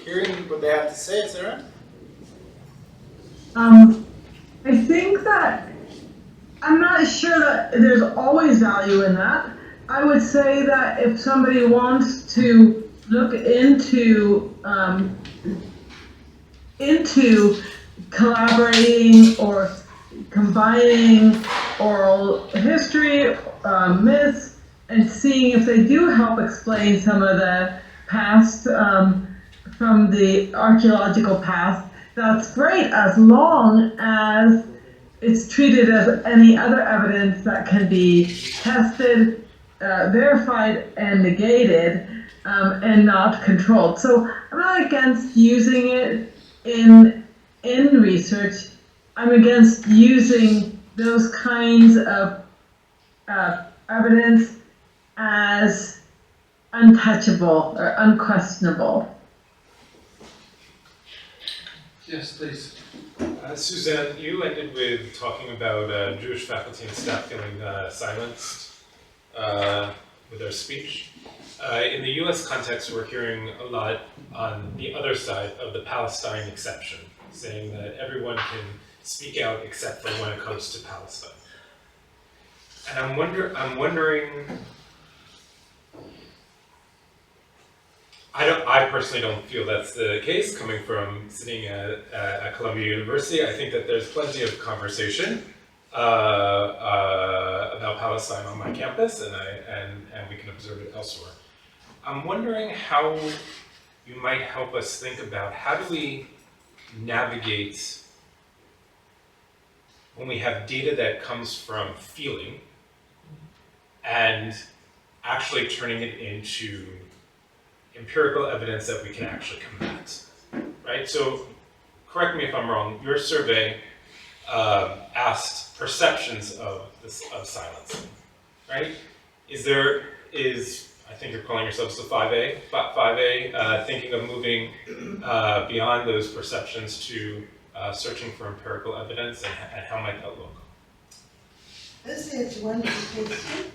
hearing what they have to say, etc.? I think that I'm not sure that there's always value in that. I would say that if somebody wants to look into collaborating or combining oral history, myths, and seeing if they do help explain some of the past from the archaeological past, that's great, as long as it's treated as any other evidence that can be tested, verified, and negated, and not controlled. So I'm not against using it in research. I'm against using those kinds of evidence as untouchable or unquestionable. Yes, please. Suzanne, you ended with talking about Jewish faculty and staff feeling silenced with their speech. In the US context, we're hearing a lot on the other side of the Palestine exception, saying that everyone can speak out except for when it comes to Palestine. And I'm wondering, I personally don't feel that's the case, coming from sitting at Columbia University. I think that there's plenty of conversation about Palestine on my campus, and we can observe it elsewhere. I'm wondering how you might help us think about how do we navigate when we have data that comes from feeling and actually turning it into empirical evidence that we can actually combat, right? So, correct me if I'm wrong, your survey asked perceptions of silence, right? I think you're calling yourselves the 5A, thinking of moving beyond those perceptions to searching for empirical evidence, and how might that look? This is a wonderful question.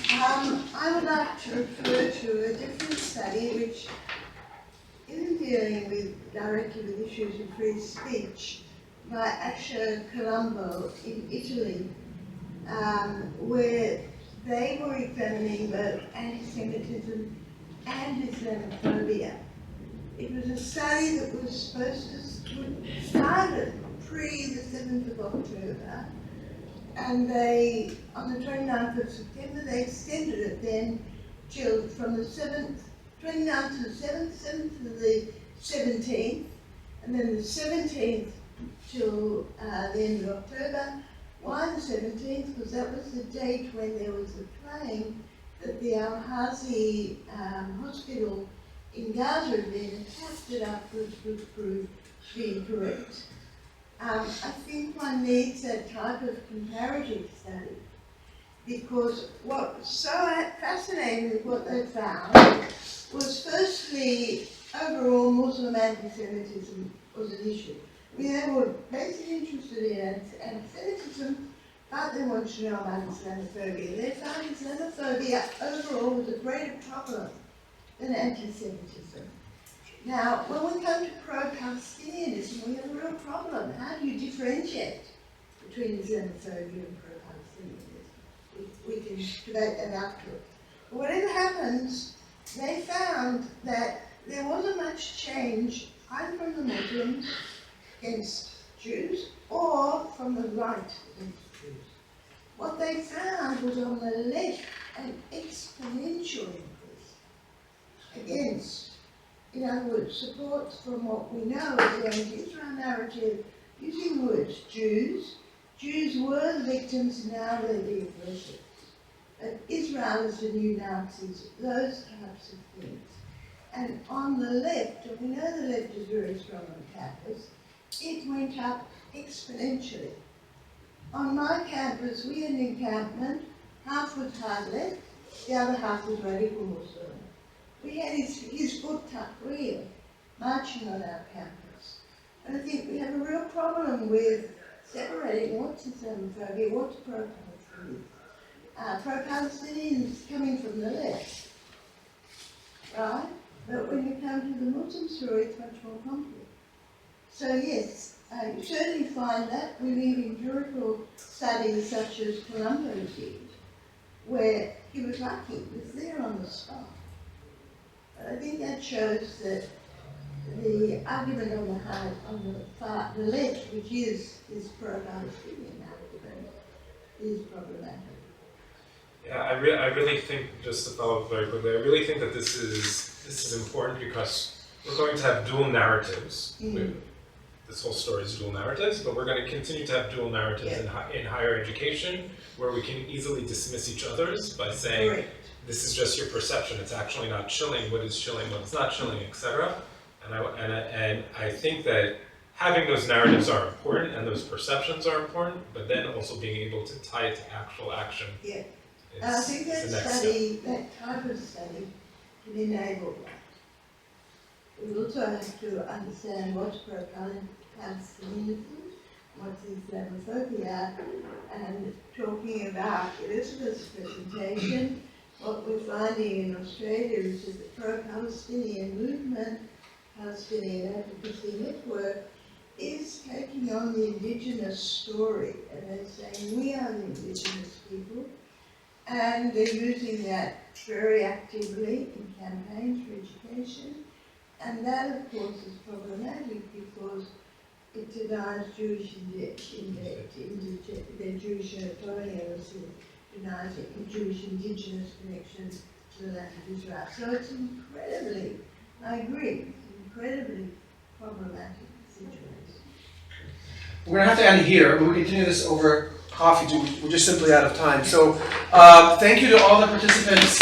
I would like to refer to a different study which isn't dealing directly with issues of free speech by Asher Colombo in Italy, where they were examining both anti-Semitism and Islamophobia. It was a study that was supposed to start pre the 7th of October, and they, on the 29th of September, they extended it then till from the 29th to the 7th to the 17th, and then the 17th till the end of October. Why the 17th? Because that was the date when there was a claim that the Al-Hazi hospital in Gaza had been attacked, that afterwards was proved to be incorrect. I think one needs that type of comparative study, because what was so fascinating with what they found was, firstly, overall Muslim anti-Semitism was an issue. I mean, they were basically interested in anti-Semitism, but they wanted to know about Islamophobia. They found Islamophobia overall was a greater problem than anti-Semitism. Now, when we come to pro-Palestinianism, we have a real problem. How do you differentiate between Islamophobia and pro-Palestinianism? We can debate that afterwards. But whatever happens, they found that there wasn't much change either from the Muslims against Jews or from the right against Jews. What they found was on the left an exponential increase against, in other words, support from what we know as the anti-Israel narrative, using words Jews. Jews were the victims, now they're the aggressors. But Israel is the new Nazis, those types of things. And on the left, and we know the left is very strong on campus, it went up exponentially. On my campus, we had an encampment, half was hard left, the other half was radical Muslim. We had his foot tucked real, marching on our campus. And I think we have a real problem with separating what's Islamophobia, what's pro-Palestinian. Pro-Palestinians coming from the left, right? But when you come to the Muslim story, it's much more complex. So yes, you certainly find that we live in empirical studies such as Colombo did, where he was lucky, he was there on the spot. But I think that shows that the argument on the left, which is this pro-Palestinian argument, is problematic. Yeah, I really think, just to follow up very quickly, I really think that this is important because we're going to have dual narratives. This whole story is dual narratives, but we're going to continue to have dual narratives in higher education, where we can easily dismiss each other's by saying, this is just your perception, it's actually not chilling, what is chilling, what's not chilling, etc. And I think that having those narratives are important and those perceptions are important, but then also being able to tie it to actual action. Yeah. Is, I think that is the next study, that type of study, can enable that. We also have to understand what's pro-Palestinianism, what's Islamophobia, and talking about Elizabeth's presentation, what we're finding in Australia is that the pro-Palestinian movement, Palestinian Advocacy Network, is taking on the Indigenous story, and they're saying we are the Indigenous people, and they're using that very actively in campaigns for education, and that of course is problematic because it denies Jewish their Jewish colonialism, denies Jewish indigenous connections to the land of Israel. So it's incredibly, I agree, incredibly problematic situation. We're gonna have to end here. We'll continue this over coffee. We're just simply out of time. So thank you to all the participants.